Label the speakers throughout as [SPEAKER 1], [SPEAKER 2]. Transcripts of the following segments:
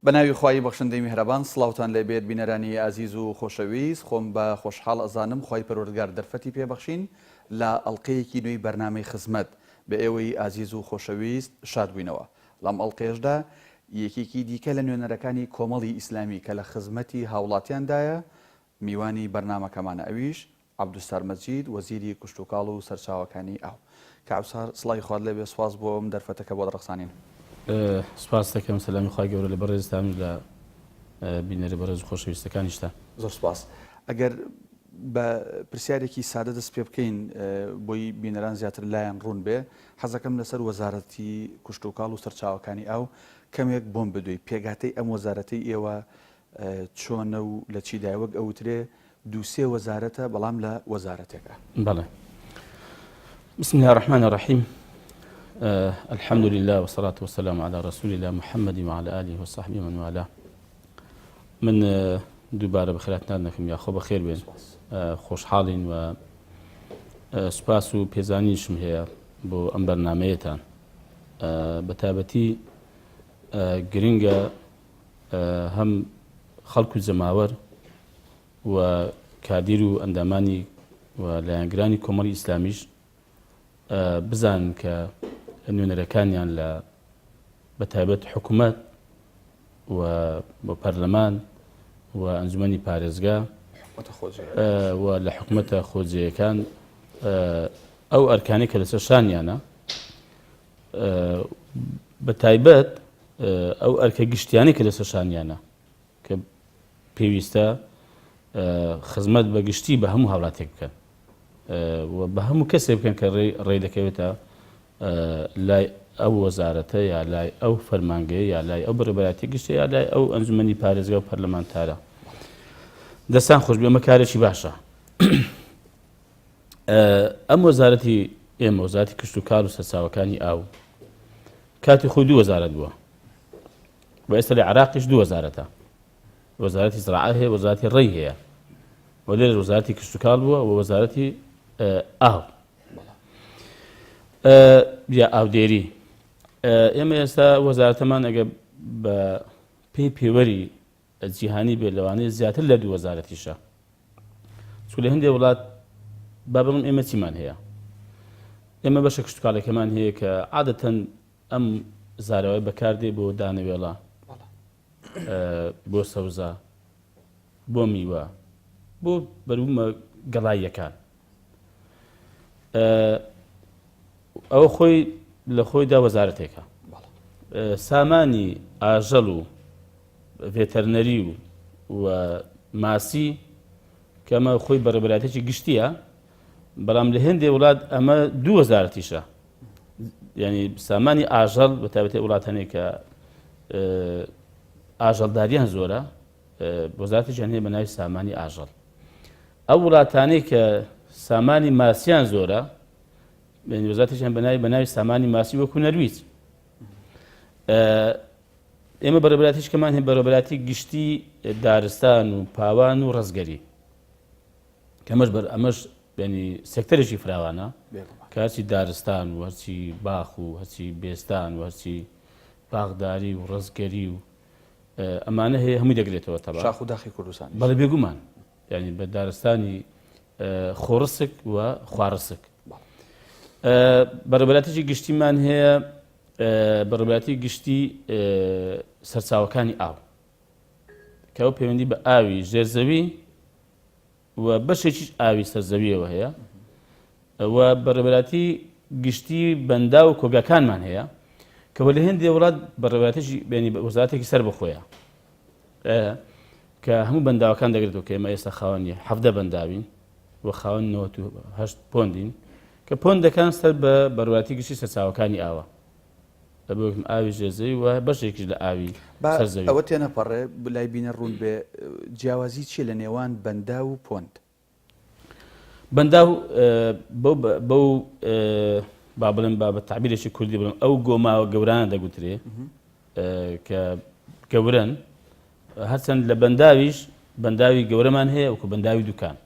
[SPEAKER 1] بەناوی خوای بەخشندەی میهرەبان سڵاوتان لێبێت بینەرانی ئازیز و خۆشەویست خۆم بە خۆشحاڵ ئەزانم خوای پەروەردگار دەرفەتی پێبەخشین لە ئەڵقەیەکی نوێی بەرنامەی خزمەت بە ئێوەی ئازیز و خۆشەویست شاد بووینەوە. لەم ئەڵقەیەشدا یەکێکی دیکە لە نوێنەرەکانی کۆمەڵی ئیسلامی کە لە خزمەتی هاوڵاتیاندایە میوانی بەرنامەکەمانە ئەویش عەبدوستار مەجید وەزیری کشتوکاڵ و سەرچاوەکانی ئاو. کاکسار سڵای خوارد لێبێ سواس بۆ ئەم دەرفەتەکە بۆ دڕخسانین.
[SPEAKER 2] سپاس دەکەم سەلامی خوای گەورە لە بەڕێزتان لە بینەری بەڕێز و خۆشەویستەکانیشتان.
[SPEAKER 1] زۆر سپاس. ئەگەر بە پرسیارێکی سادە دەست پێ بکەین بۆی بینەران زیاتر لایەن ڕوون بێ، حەزەکەم لەسەر وەزارەتی کشتوکاڵ و سەرچاوەکانی ئاو کەمێک بۆم بدوی پێگاتەی ئەم وەزارەتەی ئێوە چۆنە و لە چیدای وەک ئەوترێ دووسێ وەزارەتە بەڵام لە وەزارەتێکە.
[SPEAKER 2] بەڵێ. بسم الله الرحمن الرحيم. الحمد لله والصلاة والسلام على رسول الله محمد وعلى آله وصحبه ومن والاه. من دووبارە بەخێراتان دەکەم یا خۆ بەخێر بێن، خۆشحاڵین و سوپاس و پێزانیشم هەیە بۆ ئەم بەرنامەیەتان. بەتابەتی گرنگە هەم خەڵک و جەماوەر و کادیر و ئەندامانی و لایەنگرانی کۆمەڵی ئیسلامیش بزانن کە نوێنەرەکانیان لە بەتایبەت حکوومەت و بۆ پەرلەمان و ئەنجومەنی پارێزگا و لە حکوومەتە خۆجێیەکان ئەو ئەرکانەی کە لەسەر شانیانە بەتایبەت ئەو ئەرکە گشتیانی کە لەسەر شانیانە کە پێویستە خزمەت بە گشتی بە هەموو هاوڵاتێک بکەن و بە هەموو کەسێ بکەن کە ڕێی دەکەوێتە لای ئەو وەزارەتە یا لای ئەو فەرمانگەیە یا لای ئەو بەڕێبەراتی گشتە یا لای ئەو ئەنجومەنی پارێزگا و پەرلەمانتارە. دەستان خۆش بێ ئەمە کارێکی باشە. ئەم وەزارەتی ئێمە وەزارەتی کشتوکاڵ و سەرچاوەکانی ئاو کاتی خۆی دوو وەزارەت بووە و ئێستا لە عێراقیش دوو وەزارەتە، وەزارەتی زراعە هەیە، وەزارەتی ڕێی هەیە و لێرە وەزارەتی کشتوکاڵ بووە و وەزارەتی ئاو یا ئاودێری. ئێمە ئێستا وەزارەتەمان ئەگە بە پێی پێوەری جیهانی بێت لەوانەیە زیاتر لە دوو وەزارەتیشە، چون لە هەندێک وڵات با بڵم ئێمە چیمان هەیە، ئێمە بەشە کشتوکاڵەکەمان هەیە کە عادەتەن ئەم زاراوەی بەکاردێ بۆ دانەوێڵە، بۆ سەوزە، بۆ میوە، بۆ بەرومە گەڵاییەکان. ئەوە خۆی لە خۆیدا وەزارەتێکە. سامانی ئاژەڵ و ڤێتەرنەری و ماسی کە ئەمە خۆی بەڕێبەراتێکی گشتیە، بەڵام لە هێندێک وڵات ئەمە دوو وەزارەتیشە. یعنی سامانی ئاژەڵ بەتایبەتی وڵاتانەیە کە ئاژەڵداریان زۆرە، وەزارەتێکیان هەیە بە ناوی سامانی ئاژەڵ. ئەو وڵاتانەی کە سامانی ماسییان زۆرە، وەزارەتێکیان بە ناوی سامانی ماسی وەکو نەرویج. ئێمە بەڕێبەراتیشکەمان هەیە بەڕێبەراتی گشتی دارستان و پاوان و ڕزگەری کە ئەمەش ینی سێکتەرێکی فراوانە کە هەرچی دارستان و هەرچی باخ و هەرچی بێستان و هەرچی باغداری و ڕزگەری و ئەمانە هەیە هەمووی دەگرێتەوە تەبع
[SPEAKER 1] شاخ و داخی کوردستان.
[SPEAKER 2] بەڵێ بێگومان ینی بە دارستانی خۆڕسک و خوارسک. بەڕێبەراتێکی گشتیمان هەیە بەڕێبەراتی گشتی سەرچاوەکانی ئاو کە ئەو پەیوەندی بە ئاوی ژێرزەوی و بەشێکیش ئاوی سەرزەویەوە هەیە و بەڕێبەراتی گشتی بەندا و کۆگاکانمان هەیە کە لە هێندێک وڵات بەڕێبەراتێکی وەزارەتێکی سەر بەخۆیە کە هەموو بەنداوەکان دەگرێتەوە کە ئێمە ئێستا خاوەنی 17 بەنداوین و خاوەن 98 پۆندین کە پۆندەکان سەر بە بەڕێبەراتی گشتی سەرچاوەکانی ئاوە بۆکم ئاوی ژێرزەوی و بەشێکیش لە ئاوی سەرزەوی.
[SPEAKER 1] ئەوە تێنەپەڕێ بلای بینە ڕوون بێ جیاوازی چیە لە نێوان بەندا و پۆند؟
[SPEAKER 2] بەندا بەو با بڵێم با بە تعبیرێکی کوردی بڵێم ئەو گۆماوە گەورانە دەگوترێ کە گەورن، هەرچەند لە بەنداویش بەنداوی گەورەمان هەیە وەکو بەنداوی دوکان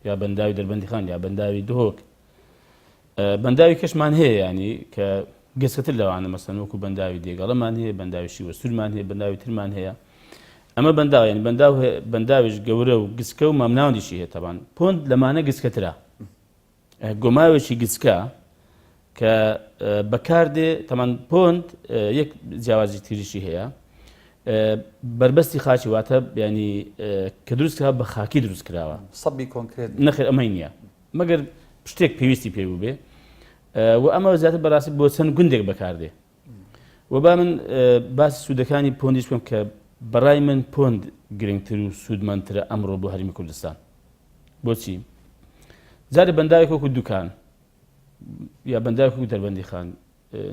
[SPEAKER 2] یا بەنداوی دەربەندیخان یا بەنداوی دهۆک. بەنداوی کەشمان هەیە ینی کە گەسکەتر لەوانە مەسەن وەکو بەنداوی دێگەڵەمان هەیە بەنداوی شیوەسوورمان هەیە بەنداوی ترمان هەیە ئەمە بەنداو یعنی بەنداویش گەورە و گسکە و مامناوەندیشی هەیە تەبان پۆند لەمانە گسکەترە گۆماوێکی گسکە کە بەکاردێ تەمان پۆند یەک جیاوازی تریشی هەیە بربەستی خاچی واتە ینی کە دروستکرا بە خاکی دروست کراوە
[SPEAKER 1] سەبی کۆنکرێت
[SPEAKER 2] نەخێر ئەمەی نییە مەگەر شتێک پێویستی پێبوو بێ و ئەمە زیاتر بەڕاستی بۆ چەند گوندێک بەکاردێ و با من باسی سوودەکانی پۆندیش بکەم کە بەڕای من پۆند گرنگتر و سوودمەندترە ئەمڕۆ بۆ هەرمی کوردستان بۆچی جارێ بەنداوێک وەکو دوکان یا بەنداوێک وەکو دەربەندی خان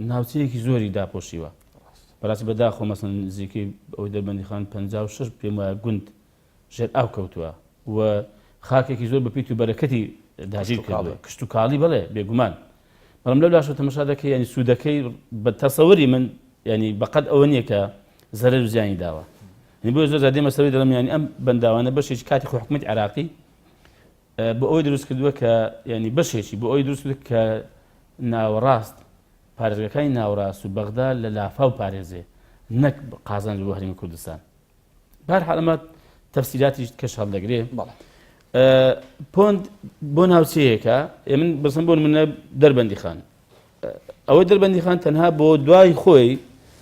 [SPEAKER 2] ناوچەیەکی زۆری داپۆشیوە بەڕاستی بەداخۆ مەسەن نزیکەی ئەوەی دەربەندی خان 56 پێم وایە گوند ژێر ئاو کەوتووە و خاکێکی زۆر بەپیت و بەرەکەتی داگیر کردووە کشت و کاڵی بەڵێ بێگومان بەڵام لەو لاشە تەماشا دەکەی ینی سوودەکەی بە تەسەوەری من ینی بەقەد ئەوە نییە کە زەرەر و زیانی داوە بۆ زۆر زادێ مەسەوەی دەڵم ینی ئەم بەنداوانە بەشێکی کاتی خۆ حکومەتی عێراقی بۆ ئەوەی دروست کردووە کە ینی بەشێکی بۆ ئەوەی دروست کردووە کە ناوەڕاست پارێزگەکانی ناوەڕاست و بەغدا لە لافاو پارێزێ نەک قازان بۆ هەرمی کوردستان بەهەرحاڵ ئەمە تەفسیراتی کەش هەڵدەگرێ پۆند بۆ ناوچەیەکە من بەسم بۆ منە دەربەندی خان ئەوەی دەربەندی خان تەنها بۆ دوای خۆی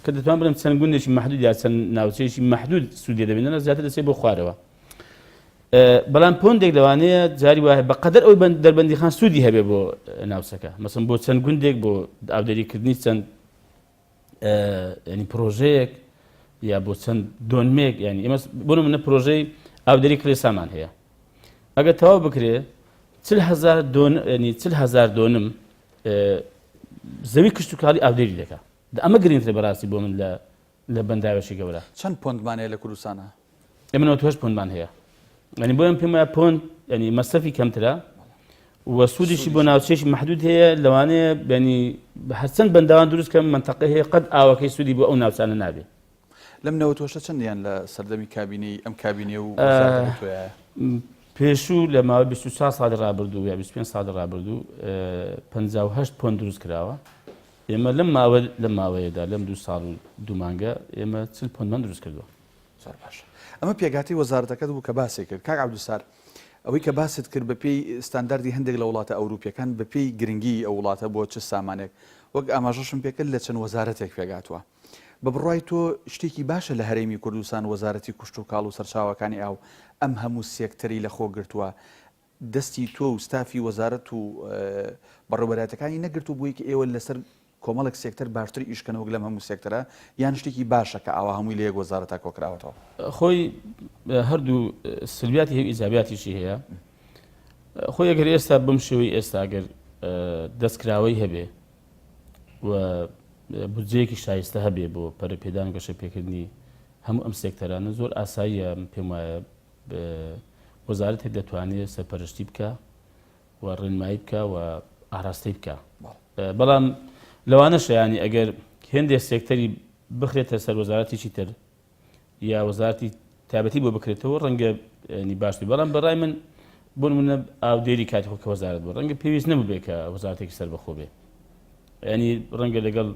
[SPEAKER 2] کە دەتوان بڵێم چەند گوندێکی مەحدود یا چەند ناوچەیەکی مەحدود سوودێ دەبێنەوە زیاتر دەچێت بۆ خوارەوە بەڵام پۆندێک لەوانەیە جاری وایە بەقەدەر ئەوی دەربەندی خان سوودی هەبێ بۆ ناوچەکە مەسەڵەن بۆ چەند گوندێک بۆ ئاودەریکردنی چەند ینی پرۆژەیەک یا بۆ چەند دۆنمێک ینی ئێمە بۆ منە پرۆژەی ئاودەری کلێسامان هەیە ئەگەر تەواو بکرێ 40,000 دۆنم زەوی کشت و کاڵی ئاودەری دەکات ئەمە گرنگترە بەڕاستی بۆ من لە بەنداوێکی گەورە
[SPEAKER 1] چەند پۆندمان هەیە لە کوردستانە
[SPEAKER 2] ئێمە 98 پۆندمان هەیە ینی بۆ ئەم پێم وایە پۆند ینی مەسەفی کەمترە و سوودیشی بۆ ناوچەیەکی مەحدود هەیە لەوانەیە ینی هەرچەند بەنداوان دروست کەم منتەقە هەیە قەت ئاوەکەی سوودی بۆ ئەو ناوچانە نابێت
[SPEAKER 1] لەم 98 چەندیان لە سەردەمی کابینەی ئەم کابینێ و تۆیە
[SPEAKER 2] پێشوو لە ماوەی 24 ساڵی ڕابردوو یا 25 ساڵی ڕابردوو 58 پۆند دروست کراوە ئێمە لەم ماوەیەدا لەم 2 ساڵ و 2 مانگە ئێمە 40 پۆندمان دروست کردووە
[SPEAKER 1] زۆر باشە ئەمە پێگاتی وەزارەتەکەت بوو کە باسی کرد کاک عەبدولسار ئەوەی کە باست کرد بە پێی ستانداردی هەندێک لە وڵاتە ئەوروپیەکان بە پێی گرنگی ئەو وڵاتە بۆ چ سامانێک وەک ئاماژەشم پێکرد لە چەند وەزارەتێک پێگاتووە بە بڕای تۆ شتێکی باشە لە هەرێمی کوردستان وەزارەتی کوشت و کاڵ و سەرچاوەکانی ئاو ئەم هەموو سێکتەری لە خۆ گرتووە دەستی تۆ و ستافی وەزارەت و بەڕێوەبەراتەکانی نەگرتو بووی کە ئێوە لەسەر کۆمەڵێک سێکتەر باشتر ئیشکەنەوە لەم هەموو سێکتەرە یان شتێکی باشە کە ئاوا هەمووی لە یەک وەزارەتە کۆکراوەتەوە
[SPEAKER 2] خۆی هەردوو سلبیاتی هەیە ئیجابیاتیشی هەیە خۆی ئەگەر ئێستا بم شێوەی ئێستا ئەگەر دەستکراوەی هەبێ و بودجەیەکی شایستە هەبێ بۆ پەرەپێدان و گەشە پێکردنی هەموو ئەم سێکتەرانە زۆر ئاساییە پێم وایە وەزارەتێک دەتوانێت سەرپەرشتی بکە و ڕێنمایی بکە و ئاراستەی بکە بەڵام لەوانەشە ینی ئەگەر هێندێک سێکتەری بخرێتە سەر وەزارەتێکی تر یا وەزارەتی تایبەتی بۆ بکرێتەوە ڕەنگە ینی باشتر بەڵام بەڕای من بۆ منە ئاودێری کاتی خۆ کە وەزارەت بۆ ڕەنگە پێویست نەبوو بێ کە وەزارەتێکی سەر بەخۆ بێ ینی ڕەنگە لەگەڵ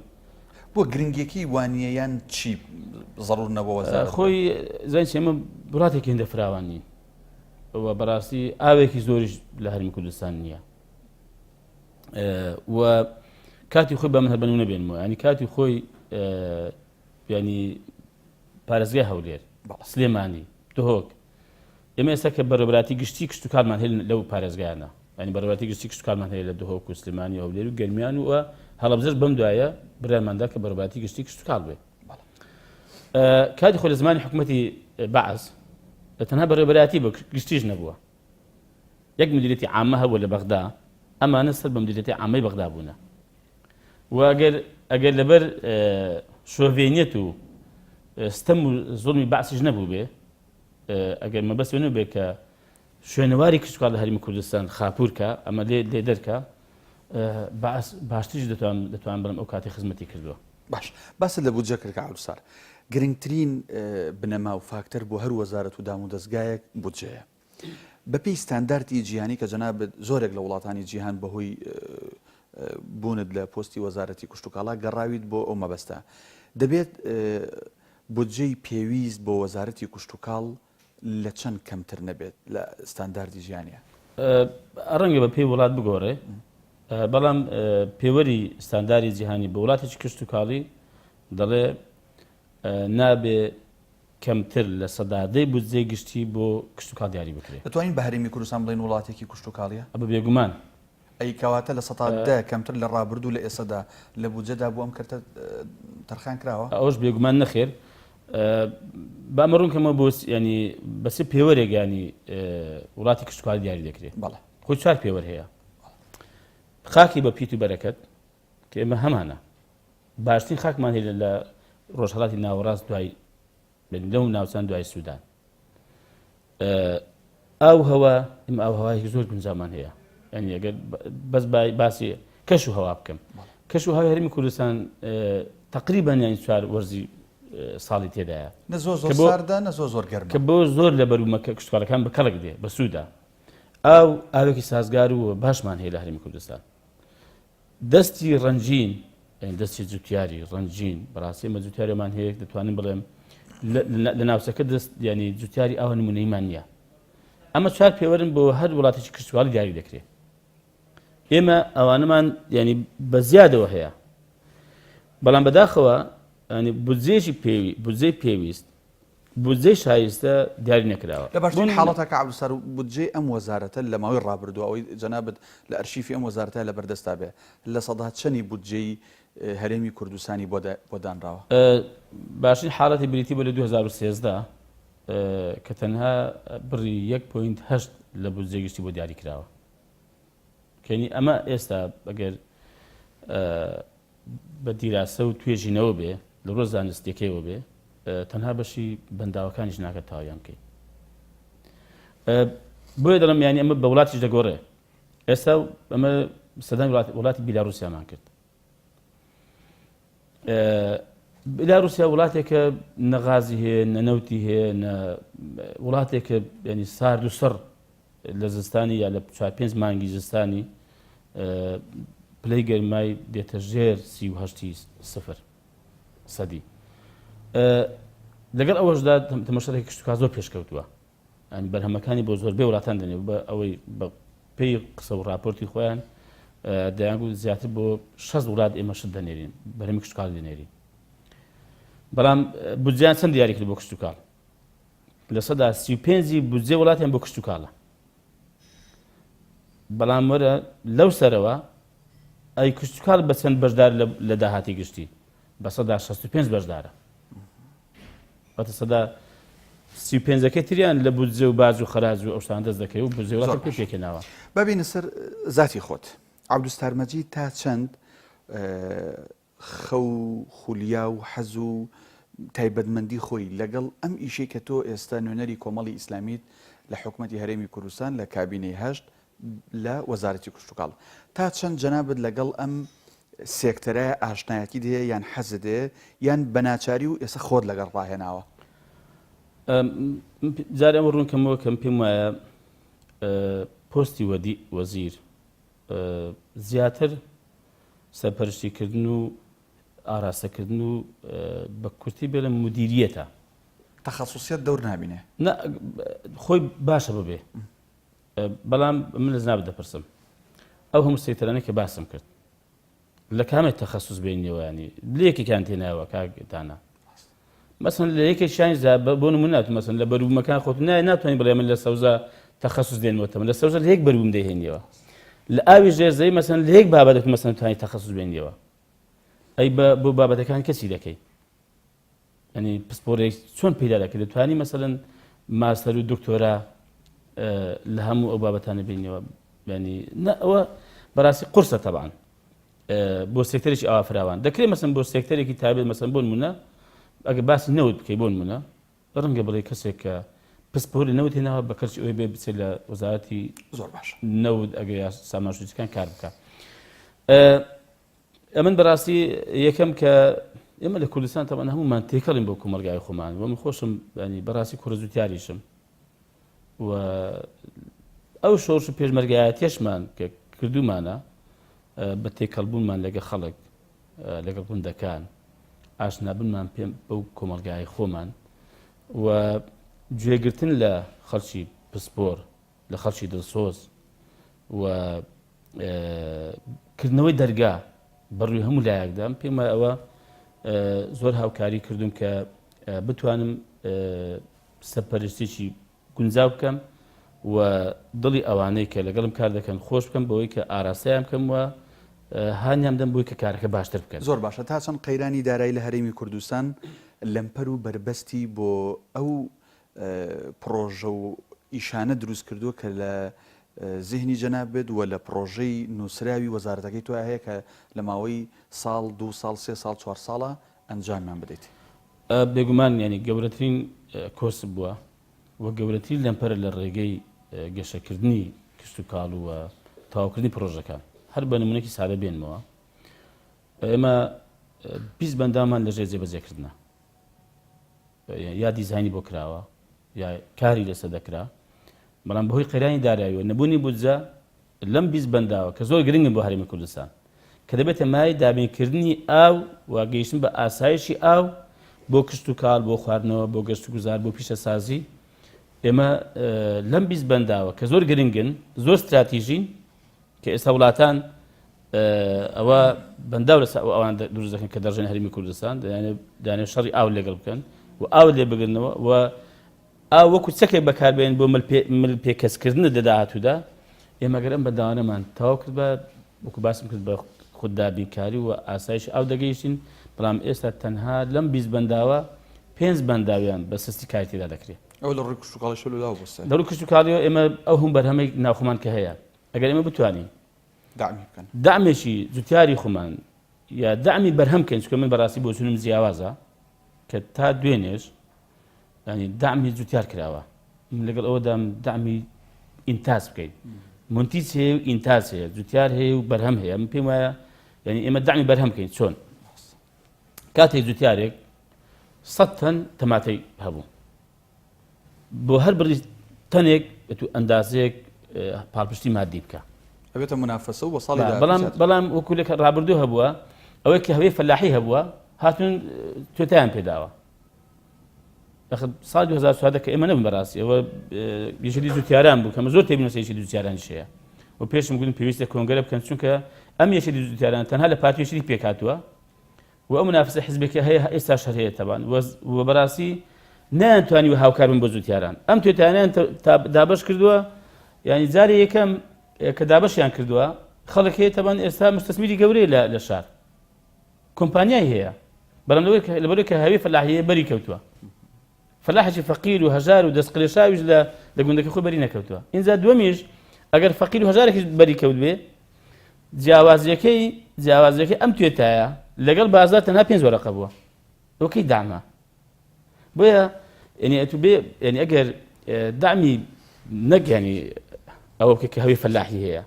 [SPEAKER 1] بۆ گرنگێکی وانیە یان چی زەڕور نەبووە
[SPEAKER 2] خۆی زانین ئێمە وڵاتێکی هێندە فراوان نین و بەڕاستی ئاوێکی زۆریش لە هەرمی کوردستان نییە و کاتی خۆی بە من هەربەنوو نەبێنمەوە ینی کاتی خۆی ینی پارێزگای هەولێر سلێمانی دهۆک ئێمە ئێستا کە بەڕێوەبەراتی گشتی کشت و کارمان هەیە لەو پارێزگایانە ینی بەڕێوەبەراتی گشتی کشت و کارمان هەیە لە دهۆک و سلێمانی هەولێر و گەرمیان و هەڵەبجەش بەم دوایە برایماندا کە بەڕێوەبەراتی گشتی کشت و کار بێ کاتی خۆی لە زمانی حکومەتی بەعەز تەنها بەڕێوەبەراتی بە گشتیش نەبووە یەک مدیریەتی عامە هەبووە لە بەغدا ئەمانە سەر بە مدیریەتی عامەی بەغدا بوونە و ئەگەر لەبەر شۆڤێنیەت و ستەم و زوڵمی بەعسیش نەبوو بێ ئەگەر مەبەستی نەبێ کە شوێنەواری کشت و کار لە هەرمی کوردستان خاپوورکە ئەمە لێ دەرکە باشتریش دەتوان بڵم ئەو کاتی خزمەتی کردووە
[SPEAKER 1] باش باست لە بودجە کرد کە عەبدولسار گرنگترین بنەما و فاکتەر بۆ هەر وەزارەت و دام و دەستگایەک بودجەیە بەپێی ستانداردی جیهانی کە جەنابەت زۆرێک لە وڵاتانی جیهان بەهۆی بوونت لە پۆستی وەزارەتی کشت و کاڵا گەڕاویت بۆ ئەو مەبەستە دەبێت بودجەی پێویست بۆ وەزارەتی کشت و کاڵ لە چەند کەمتر نەبێت لە ستانداردی ژیانە
[SPEAKER 2] ڕەنگە بە پێی وڵات بگۆڕێ بەڵام پێوەری ستانداری جیهانی بە وڵاتێکی کشت و کاڵی دەڵێ نابێ کەمتر لە سەدادەی بودجەی گشتی بۆ کشت و کاڵ دیاری بکرێت.
[SPEAKER 1] دەتوانین بە هەرێمی کوردستان بڵێن وڵاتێکی کشت و کاڵیە؟
[SPEAKER 2] ئەبە بێگومان
[SPEAKER 1] ئەی کەواتە لە سەدە کەمتر لە ڕابردوو لە ئێسەدا لە بودجەدا بۆ ئەم کەرتە تەرخان کراوە؟
[SPEAKER 2] ئەوش بێگومان نەخێر بامەڕوونکەمە بۆ ینی بەسێ پێوەرێک ینی وڵاتی کشت و کاڵ دیاری دەکرێت.
[SPEAKER 1] بەڵێ
[SPEAKER 2] خۆی چوار پێوەر هەیە. خاکی بە پیت و بەرەکەت کە ئێمە هەمانە باشترین خاکمان هەیە لە ڕۆژهەڵاتی ناوەڕاست دوای لەو ناوچان دوای سوودان. ئاو هەوا ئێمە ئاو هەوایەکی زۆر گونجامان هەیە ینی ئەگەر بەس باسی کەش و هەوا بکەم کەش و هەوای هەرێمی کوردستان تقریبان یانی چوار وەرزی ساڵی تێدایە
[SPEAKER 1] نە زۆر ساردا نە زۆر گەرمە
[SPEAKER 2] کە بۆ زۆر لە بەرومەکە کشتکارەکان بە کەڵک دێ بە سوودا ئاو ئاوێکی سازگار و باشمان هەیە لە هەرێمی کوردستان. دەستی ڕەنجین دەستی جوتیاری ڕەنجین بەڕاستی ئێمە جوتیارێمان هەیە دەتوانین بڵێم لە ناوچەکە دەست ینی جوتیاری ئاوە نمونەیمان نییە. ئەمە چوار پێوەرن بۆ هەر وڵاتێکی کشت و کاڵی دیاری دەکرێت. ئێمە ئەوانەمان ینی بە زیادەوە هەیە بەڵام بەداخەوە ینی بودجەی پێویست بودجەی شایستە دیاری نەکراوە.
[SPEAKER 1] لە باشترین حاڵەتە کە عەبدولسەر بودجەی ئەم وەزارەتە لە ماوەی ڕابردووە ئەوەی جەنابەت لە ئەرشیفی ئەم وەزارەتە لە بەردەستا بێ لە سەدا چەندی بودجەی هەرێمی کوردستانی بۆ دانراوە؟
[SPEAKER 2] باشترین حاڵەتی بریتی بۆ لە 2013 کە تەنها بڕی 1.8 لە بودجەی گشتی بۆ دیاری کراوە. کەنی ئەمە ئێستا ئەگەر بە دیراسە و توێژینەوە بێ لە ڕۆژ زانستیەکەیەوە بێ تەنها بەشی بەنداوەکانیش ناکات تاوایان بکەیت. بۆیە دەڵم یانی ئەمە بە وڵاتیش دەگۆڕێ. ئێستا ئەمە سەدان وڵاتی بیلاڕوسیامان کرد. بیلاڕوسیا وڵاتێکە نەغازی هەیە نەنەوتی هەیە وڵاتێکە ینی سارد و سەر لە زستانی یا لە 4-5 مانگی زستانی پلەی گەرمای دێتە ژێر 38 سەدی. لەگەڵ ئەوەشدا تەماشاکردنی کشت و کاڵ زۆر پێشکەوتووە. ئەنی بەرهەمەکانی بۆ زۆربەی وڵاتان دەنێ بە ئەوەی بە پێی قسە و راپۆرتی خۆیان دەیانگوت زیاتر بۆ 6 وڵات ئێمە شت دەنێرین بەرهەمی کشت و کاڵ دەنێرین. بەڵام بودجەیان چەند دیاری کرد بۆ کشت و کاڵ؟ لە سەدا 35 بودجێ وڵاتیان بۆ کشت و کاڵە. بەڵام وەرە لەو سەرەوە ئەی کشت و کاڵ بە چەند بەشدار لە داهاتی گشتی؟ بە سەدا 65 بەشدارە. بەتە سەدا 35ەکەی تریان لە بودجێ و باج و خەراج و ئەوشتان دەست دەکەی و بودجێ وڵات پێکێناوە.
[SPEAKER 1] ببینە سەر ذاتی خۆت عەبدولستار مەجید تا چەند خەو خولیا و حەز و تایبەتمەندی خۆی لەگەڵ ئەم ئیشەی کە تۆ ئێستا نوێنەری کۆمەڵی ئیسلامیت لە حکوومەتی هەرێمی کوردستان لە کابینەی هەشت لە وەزارەتی کشت و کاڵ تا چەند جەنابەت لەگەڵ ئەم سێکتەرە ئاشنایەتی دێ یان حەزت دێ یان بەناچاری و ئێستا خۆت لەگەڵ ڕاهێناوە؟
[SPEAKER 2] جارێ ئەمە ڕوونکەمەوە کەم پێم وایە پۆستی وەزیر زیاتر سەرپەرشتیکردن و ئاراستەکردن و بە کورتی بێ لە مدیریەتە
[SPEAKER 1] تەخەسوسیەت دەور نابینێ
[SPEAKER 2] خۆی باشە ببێ. بەڵام من لە جەنابەت دەپرسم ئەو هەموو سێکتەرانەی کە باسم کرد لە کامێک تەخەسوس بینیەوە ینی لە یەکێکیان تێنایەوە کاگتانە مەسەن لە یەکێکیانی بۆ نمونە مەسەن لە بەروومەکان خۆت ناتوانین بڵێ من لە سەوزە تەخەسوس دێنەوەتەوە لە سەوزە لە یەک بەرووم دەهێنیەوە لە ئاوی ژێرزەی مەسەن لە یەک بابەتێک مەسەن توانی تەخەسوس بێنیەوە ئەی بۆ بابەتەکان کەچی دەکەی ینی پسپۆرێک چۆن پەیدا دەکەی دەتوانی مەسەلەن ماستەر و دکتۆرا لە هەموو ئەو بابەتانە بینیەوە ینی ئەوە بەڕاستی قورسە تەبعاً بۆ سێکتەرێکی ئاوا فراوان دەکرێت مەسەن بۆ سێکتەرێکی تایبەت مەسەن بۆ نمونە ئەگە باسی نەوت بکەی بۆ نمونە ڕەنگە بڵێ کەسێک کە پسپۆری نەوت هێناوە بە کەرچی ئەوەی بێ بچێت لە وەزارەتی
[SPEAKER 1] زۆر باش
[SPEAKER 2] نەوت ئەگە یا سامانشتوچەکان کار بکە. ئەمن بەڕاستی یەکەم کە ئێمە لە کوردستان تەبعاً هەموومان تێکەڵین بۆ کۆمەلگای خۆمان و من خۆشم ینی بەڕاستی کوڕە زووتیاریشم و ئەو شۆڕش و پێشمەرگایەتیەشمان کە کردومانە بە تێکەڵبوونمان لەگە خەڵک لەگەڵ گوندەکان ئاشنابوونمان پێم بەو کۆمەڵگای خۆمان و گوێگرتن لە خەڵکی پسپۆر لە خەڵکی دڵسۆز و کردنەوەی دەرگا بەڕووی هەموو لایەکدام پێم وایە ئەوە زۆر هاوکاری کردوم کە بتوانم سەرپەرشتێکی گونجاو بکەم و دڵی ئەوانەی کە لەگەڵم کار دەکەن خۆش بکەم بەوەی کە ئاراستەیان بکەم و هانیان دەم بۆی کە کارەکە باشتر بکەن.
[SPEAKER 1] زۆر باشە. تا چەند قەیرانی دارایی لە هەرێمی کوردستان لەمپەر و بربەستی بۆ ئەو پرۆژە و ئیشانە دروست کردووە کە لە زیهنی جەناب بێت و لە پرۆژەی نووسراوی وەزارەتەکەی تو هەیە کە لە ماوەی ساڵ 2 ساڵ 3 ساڵ 4 ساڵە ئەنجامیان بدەیت؟
[SPEAKER 2] بێگومان ینی گەورەترین کۆرس بووە و گەورەترین لەمپەرە لە ڕێگەی گەشەکردنی کشت و کاڵ و تەواوکردنی پرۆژەکان. هەر بە نمونەیەکی سادە بێنمەوە، ئێمە 20 بەندامان لەژێر جێبەجێکردنە، یا دیزاینی بۆ کراوە یا کاری لەسەر دەکرا، بەڵام بەهۆی قەیرانی داراییەوە نەبوونی بودجە لەم 20 بەنداوە کە زۆر گرنگن بۆ هەرێمی کوردستان کە دەبێتە مای دابینکردنی ئاو و گەیشتن بە ئاسایشی ئاو بۆ کشت و کاڵ، بۆ خواردنەوە، بۆ گەشت و گوزار، بۆ پیشەسازی. ئێمە لەم 20 بەنداوە کە زۆر گرنگن، زۆر استراتیژین کە ئێستا وڵاتان ئەوە بەنداو لەسەر ئەوان دروست دەکەن کە دەڕژێن هەرێمی کوردستان دەیانێت شەڕی ئاو لەگەڵ بکەن و ئاو لێ بگرنەوە و ئاو وەکو چەکێک بەکاربێن بۆ مل پێکەسکردن لە داهاتوودا. ئێمە گەر ئەم بەنداوانەمان تەواو کرد بە وەکو باسم کرد بە خوددابینکاری و ئاسایش ئاو دەگەیشتین، بەڵام ئێستا تەنها لەم 20 بەنداوە 5 بەنداویان بە سستی کاری تێدا دەکرێت.
[SPEAKER 1] ئەو لە ڕووی کشت و کاڵی شەلولا بووستە
[SPEAKER 2] لە ڕووی کشت و کاڵیەوە ئێمە ئەو هەموو بەرهەمەی ناوخۆمان کە هەیە ئەگەر ئێمە بتوانین
[SPEAKER 1] دامی بکەن،
[SPEAKER 2] دامێکی جوتیاری خۆمان یا دامی بەرهەم بکەین، چونکە من بەڕاستی بۆ چونم جیاوازە کە تا دوێنێش ینی دامی جوتیار کراوە، لەگەڵ ئەوەدا دامی ئینتاز بکەین، منتیج هەیە و ئینتاز هەیە، جوتیار هەیە و بەرهەم هەیە. من پێم وایە ینی ئێمە دامی بەرهەم بکەین. چۆن کاتێک جوتیارێک 100 تەن تەماتەی هەبوو بۆ هەر بڕی تەنێک ئەندازەیەک پاڵپشتی مادی بکە،
[SPEAKER 1] ئەبێتە منافەسە و بە ساڵی
[SPEAKER 2] بەڵام وەکو لێک ڕابردوو هەبووە ئەوەی کە هەوەی فەلاحی هەبووە هاتون توێتیان پێداوە. ساڵی 2004 کە ئێمە نەبوون بەڕاستی ئەوە یەکێتی جوتیاران بوو کەمە زۆر تێبینەوە یەکێتی جوتیارانیش هەیە و پێشم گوتم پێویستە کۆنگرە بکەن، چونکە ئەم یەکێتی جوتیاران تەنها لە پارتیەکەی پێکهاتووە و ئەو منافسە حیزبێکی هەیە ئێستاش هەیە تەبان و بەڕاستی نەیانتوانی و هاوکار بن بۆ جوتیاران. ئەم توێتیانیان دابەش کردووە، ینی جارێ یەکەم کە دابەشیان کردووە خەڵک هەیە تەبان ئێستا مستەسمیری گەورەی لە شار کۆمپانیای هەیە، بەڵام لەبەرەوەی کە هەوی فەلاحیە بەری کەوتووە، فەلاحێکی فەقیر و هەژار و دەستقلێشاویش لە گوندەکە خۆی بەری نەکەوتووە. ئینجا دووەمیش ئەگەر فەقیر و هەژارێکی بەری کەوت بێ جیاوازیەکەی ئەم توێتایە لەگەڵ بازار تەنها 5 وەرەقە بووە، ئەوکەی دامە. بۆیە ینی ئەتو بێ ینی ئەگەر دامی نەگەنی ئەوە بکە کە هەوی فەلاحی هەیە،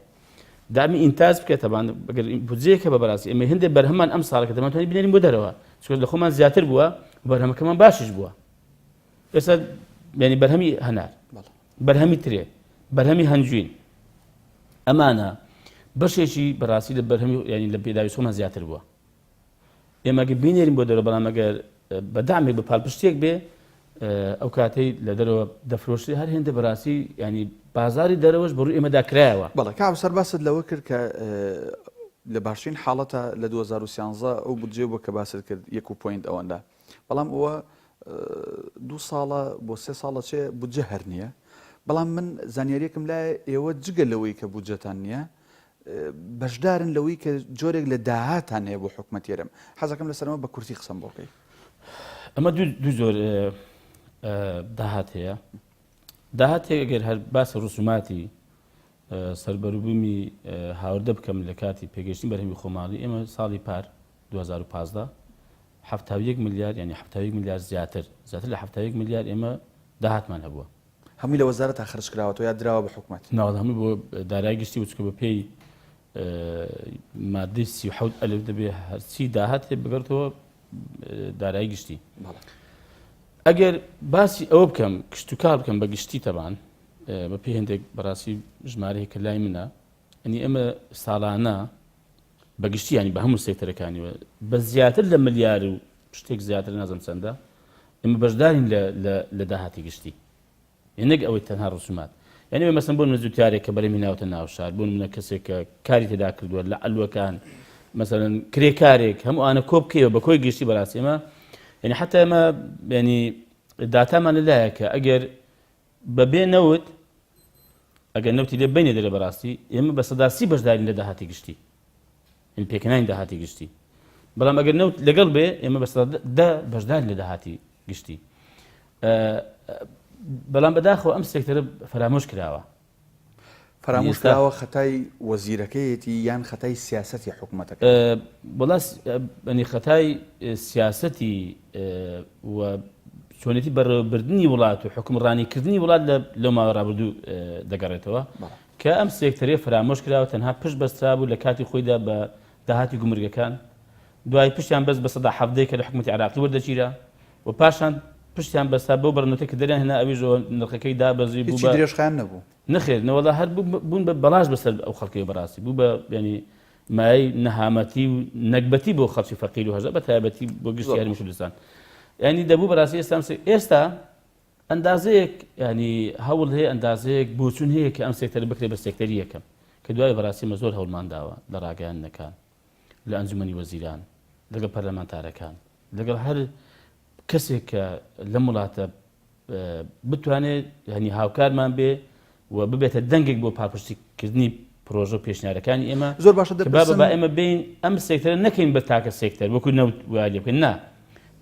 [SPEAKER 2] دامی ئینتاز بکە تەبان ئەگەر بودجەیەکە بە بەڕاستی ئێمە هەندێک بەرهەمان ئەم ساڵەکە دەمانتوانی بنێرین بۆ دەرەوە، چونکە لە خۆمان زیاتر بووە و بەرهەمەکەمان باشیش بووە. ئێستا ینی بەرهەمی هەنار، بەرهەمی ترێ، بەرهەمی هەنجوین، ئەمانە بەشێکی بەڕاستی لە بەرهەمی ینی لە پێداوی خۆمان زیاتر بووە. ئێمە ئەگەر بینێرین بۆ دەرەوە، بەڵام ئەگەر بە دامێک بە پاڵپشتێک بێ ئەو کاتەی لە دەرەوە دەفرۆشتی هەر هێندە بەڕاستی ینی بازاری دەرەوەش بەڕووی ئێمە داکرایەوە.
[SPEAKER 1] بەڵێ کاو سەرباست لەوە کرد کە لە باشترین حاڵەتە لە 2013 ئەو بودجێ بووە کە باست کرد 1.0 ئەوەندا، بەڵام ئەوە 2 ساڵە بۆ 3 ساڵە چێ بودجە هەر نییە. بەڵام من زانیاریەکم لای ئێوە جگە لەوەی کە بودجەتان نییە بەشدارن لەوەی کە جۆرێک لە داهاتان هەیە بۆ حکومەتێرم. حەزەکەم لەسەرەوە بە کورتی قسەم بۆ بکەیت.
[SPEAKER 2] ئەمە دوو زۆر داهات هەیە. داهاتێک ئەگەر هەر باسە ڕوسوماتی سەربەروبوومی هاوردە بکەم لە کاتی پێگەشتنی بەرهەمی خۆماڵی ئێمە ساڵی پار 2015 71 ملیار ینی 71 ملیار زیاتر لە 71 ملیار ئێمە داهاتمان هەبووە.
[SPEAKER 1] هەمووی لە وەزارەتە خرج کراوەوە یا دراوە بە حکومەت؟
[SPEAKER 2] ناوە هەمووی بۆ دارایی گشتی و چکە بە پێی مادەی 37 ئەلف دەبێ هەرچی داهات هەیە بگەڕێتەوە دارایی گشتی. ئەگەر باسی ئەوە بکەم کشت و کار بکەم بە گشتی تەبان بە پێی هەندێک بەڕاستی ژمارەیە کە لای منە، ئەنی ئەمە ساڵانە بەگشتی ینی بە هەموو سێکتەرەکانیوە بە زیاتر لە ملیار و شتێک زیاتر نازم چەندە ئێمە بەشدارین لە داهاتی گشتی نەک ئەوەی تەنها ڕسومات یعنی مەسەن بۆ منە زووتارێک کە بەرەمی ناوتە ناو شار بۆ منە کەسێک کە کاری تێدا کردووە لە ئەلوەکان مەسەڵەن کرێکارێک هەموو ئانە کۆ بکەوە بە کۆی گشتی بەڕاستی ئێمە یعنی حتا ئێمە ینی داتامان لەلایە کە ئەگەر بەبێ نەوت ئەگەر نەوتی لێ بینێ دەرە بەڕاستی ئێمە بە سەدا 30 بەشدارین لە داهاتی گشتی ئین پێکەنین داهاتی گشتی بەڵام ئەگەر نەوت لەگەڵ بێ ئێمە بە سەدا 10 بەشدارین لە داهاتی گشتی بەڵام بەداخەوە ئەم سێکتەرە فرامۆش کراوە
[SPEAKER 1] فرامۆش کراوە خەتای وەزیرەکەیەتی یان خەتای سیاسەتی حکوومەتەکە
[SPEAKER 2] بەڵاس بەنی خەتای سیاسەتی و چۆنێتی بەڕێوەبردننی وڵات و حکومڕانیکردنی وڵات لەو ماوە ڕابردوو دەگەڕێتەوە کە ئەم سێکتەرێ فرامۆش کراوە تەنها پشت بەسترا بوو لە کاتی خۆیدا بە داهاتی گومرگەکان دوای پشتیان بەس بە سەدا 17 کە لە حکومەتی عێراقی وەردەگیرا و پاشان پشتیان بەستا بۆ بەرنەوەی کە دەریان هێنا ئەویش نرخەکەی دابەزی بوو بە
[SPEAKER 1] درێژخایان نەبوو
[SPEAKER 2] نەخێر نەوەڵا هەر بوون بە بەڵاش بەسەر ئەو خەڵکەی بەڕاستی بوو بە ینی مای نەهامەتی و نەکبەتی بۆ خەڵکی فەقیر و هەژە بە تایبەتی بۆ گشتی یاریمی کوردستان ینی دەبوو بەڕاستی ئێستا ئەندازەیەک ینی هەوڵ هەیە ئەندازەیەک بۆچوون هەیە کە ئەم سێکتەر بکرێت بە سێکتەری یەکەم کە دوای بەڕاستی مە زۆر هەوڵمان داوە لە ڕاگەیاندنەکان لە ئەنجومەنی وەزیران لەگەڵ پەرلەمانتارەکان لەگەڵ هەر کەسێک کە لەم وڵاتە بتوانێت ینی هاوکارمان بێ و ببێتە دەنگێک بۆ پاپشتیکردنی پرۆژە و پێشنیارەکانی ئێمە
[SPEAKER 1] زۆر باشە
[SPEAKER 2] بە ئێمە بین ئەم سێکتەرە نەکەین بە تاکە سێکتەر وەکو نەوت وای لێ بکەین نا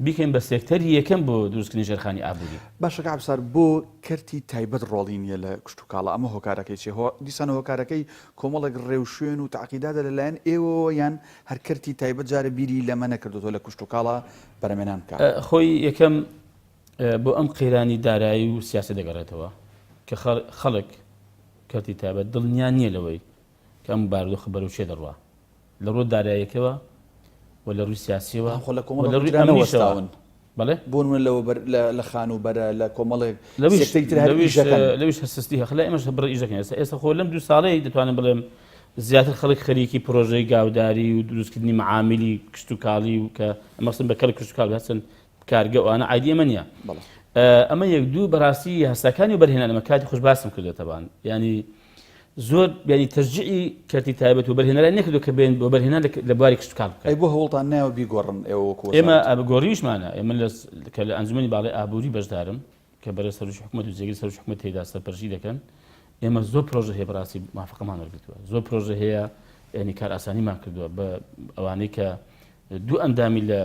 [SPEAKER 2] بیکەین بە سێکتەری یەکەم بۆ دروستکردنی ژێرخانی ئابووری
[SPEAKER 1] باشە کابسار بۆ کەرتی تایبەت ڕۆڵی نییە لە کشت و کاڵە ئەمە هۆکارەکەی چێ دیسان هۆکارەکەی کۆمەڵێک ڕێوشوێن و تاقیدادە لەلایەن ئێوە یان هەر کەرتی تایبەت جارە بیری لەمە نەکردوتەوە لە کشت و کاڵە بەرەمێنان بکات
[SPEAKER 2] خۆی یەکەم بۆ ئەم قەیرانی دارایی و سیاست دەگەڕێتەوە کە خەڵک کەرتی تایبەت دڵنیان نییە لەوەی کە ئەم بارودۆخە بەرەو چێ دەڕوا لە ڕۆ داراییەکەوە و لە ڕووی سیاسیەوە
[SPEAKER 1] لە کۆمەڵ
[SPEAKER 2] بەڵێ
[SPEAKER 1] بۆن من لە خان و بەرە لە کۆمەڵێک
[SPEAKER 2] لەویش هەستی هەخلا ئێمەش بڕ ئیژەکەن ئێستا خۆ لەم 2 ساڵەی دەتوانم بڵێم زیاتر خەڵک خەریکی پرۆژەی گاوداری و دروستکردنی معاملی کشت و کاڵی و کە ئەمەسن بەکەل کشت و کاڵ هەستن کارگە ئەوانە عادی ئەمە نییە ئەمە یەک دوو بەڕاستی هەستەکانی و بەرهێنان ئەمە کاتی خۆش باسم کردێتەبان ینی زۆر ینی تەرجیعی کەرتی تایبەت و بەرهێنەران نەکردو کە بێن بۆ بەرهێنان لە بواری کشت و کاڵ بکەن
[SPEAKER 1] بۆ هەوڵتان ناوە بیگۆڕن
[SPEAKER 2] ئێمە گۆڕیشمانە ئێمە کە لە ئەنجومەنی باڵای ئابووری بەشدارم کە بەرە سەرۆکی حکومەت و جێگەی سەرۆکی حکومەت تێدا سەرپەرشتی دەکەن ئێمە زۆر پرۆژە هەیە بەڕاستی موافقەمان وەرگرتووە زۆر پرۆژە هەیە ینی کار ئاسانیمان کردووە بە ئەوانەی کە دوو ئەندامی لە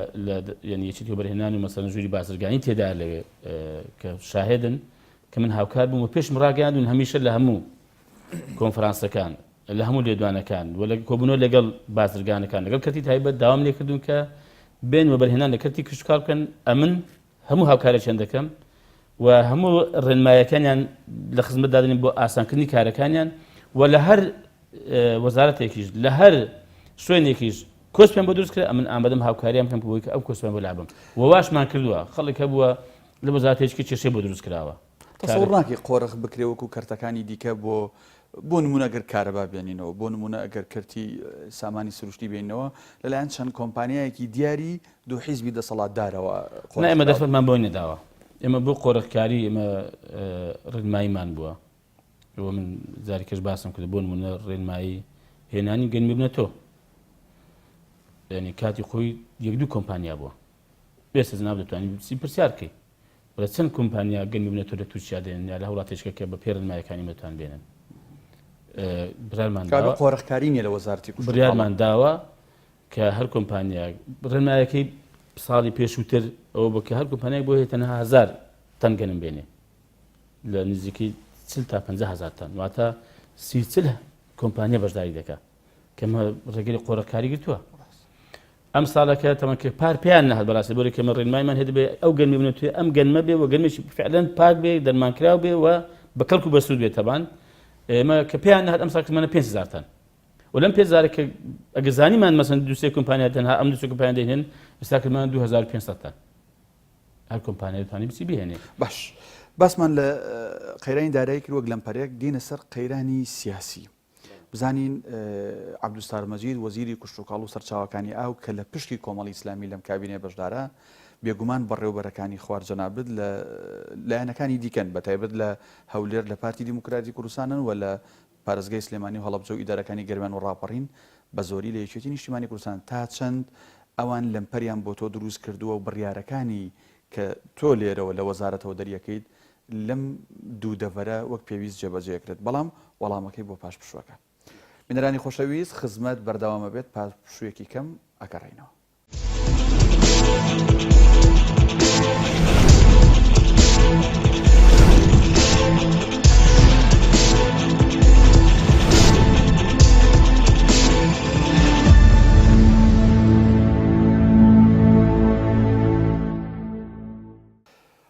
[SPEAKER 2] ینی یەکێتی بەرهێنان و مەسەڵەن ژووری بازرگانی تێدا لەوێ کە شاهێدن کە من هاوکار بووم و پێشم ڕاگەیاندون هەمیشە لە هەموو کۆنفرانسەکان لە هەموو لێدوانەکان و لە کۆبوونەوە لەگەڵ بازرگانەکان لەگەڵ کەرتی تایبەت داوام لێ کردوون کە بێن و بەرهێنان لە کەرتی کشت و کاڵ بکەن ئەمن هەموو هاوکارێکیان دەکەم و هەموو ڕێنمایەکانیان لە خزمەت دادنین بۆ ئاسانکردنی کارەکانیان و لە هەر وەزارەتێکیش لە هەر شوێنێکیش کۆسپیان بۆ دروست کرد ئەمن ئامادەم هاوکاریان بکەم بۆی کە ئەو کۆسپیان بۆ لابم و واشمان کردووە خەڵک هەبووە لە وەزارەتێکی کێشەی بۆ دروست کراوە
[SPEAKER 1] تەسەوڕ ناکەی قۆرەخ بکرێ وەکو کەرتەکانی دیکە بۆ نمونە ئەگەر کارەبا بێنینەوە بۆ نمونە ئەگەر کەرتی سامانی سروشتی بێنەوە لەلایەن چەند کۆمپانیایەکی دیاری دوو حیزبی دەسەڵاتدارەوە
[SPEAKER 2] ئێمە دەستمان بۆی نەداوە ئێمە بۆ قۆرەخکاری ئێمە ڕێنماییمان بووە من زاریکەش باسم کرد بۆ نمونە ڕێنمایی هێنانی گەنمی بنە تۆ ینی کاتی خۆی یەک دوو کۆمپانیا بووە بێسە جناب دەتوانانی پرسیار بکەی بەڵێ چەند کۆمپانیا گەنمی بنە تۆ لە تووشیا دێنن یا لە هەوڵاتێکەکە کە بە پێڕێنمایەکانی مەتوان بێنن
[SPEAKER 1] قۆرەخکاری نیە لە وەزارەتی
[SPEAKER 2] بڕیارمان داوە کە هەر کۆمپانیا ڕێنمایەکەی ساڵی پێشووتر ئەوە بە کە هەر کۆمپانیای بۆ هەیە تەنها 1000 تەن گەنم بێنێ لە نزیکی 40 تا 50,000 تەن واتە 30 کۆمپانیا بەشداری دەکات کەمە ڕێگەی قۆرەخکاری گرتووە ئەم ساڵەکە تەمەکە پار پێیان نەهات بەڕاستی بۆ کەمە ڕێنمایمان هەیە بێ ئەو گەنمی بنێت توێ ئەم گەنمە بێ و گەنمێکی فعلەن پاک بێ دەرمانکراو بێ و بە کەڵک و بەسوود بێت تەبان ئێمە کە پێیان نەهات ئەم ساڵکەمانە 5,000 تەن و لەم 5,000 کە ئەگە زانیمان مەسەن دووسێ کۆمپانیا تەنها ئەم دووسێ کۆمپانیا دەهێن ئێستاکەمان 2500 تەن هەر کۆمپانیا دەتوانێت بچی بهێنێ
[SPEAKER 1] باش باسمان لە قەیرانی دارایی کرد وەک لەمپەرێک دێنە سەر قەیرانی سیاسی بزانین عەبدولستار مەجید وەزیری کوشتوکاڵ و سەرچاوەکانی ئاو کە لە پشتی کۆمەڵی ئیسلامی لەم کابینێ بەشدارە بێگومان بەڕێوەبەرەکانی خوارجەنابێت لە لایەنەکانی دیکەن بەتایبەت لە هەولێر لە پارتی دیموکراتی کوردستانن و لە پارێزگای سلێمانی و هەڵەبجە و ئیدارەکانی گەرمیان و ڕاپەڕین بە زۆری لە یەکێتی نیشتیمانی کوردستان تا چەند ئەوان لەمپەریان بۆ تۆ دروست کردووە و بڕیارەکانی کە تۆ لێرەوە لە وەزارەتەوە دەریەکەیت لەم دوو دەڤەرە وەک پێویست جێبەجێکرێت بەڵام وەڵامەکەی بۆ پاش پشوەکە. بینەرانی خۆشەویست خزمەت بەردەوامە بێت پاش پشوویەکی کەم ئەکەڕێینەوە.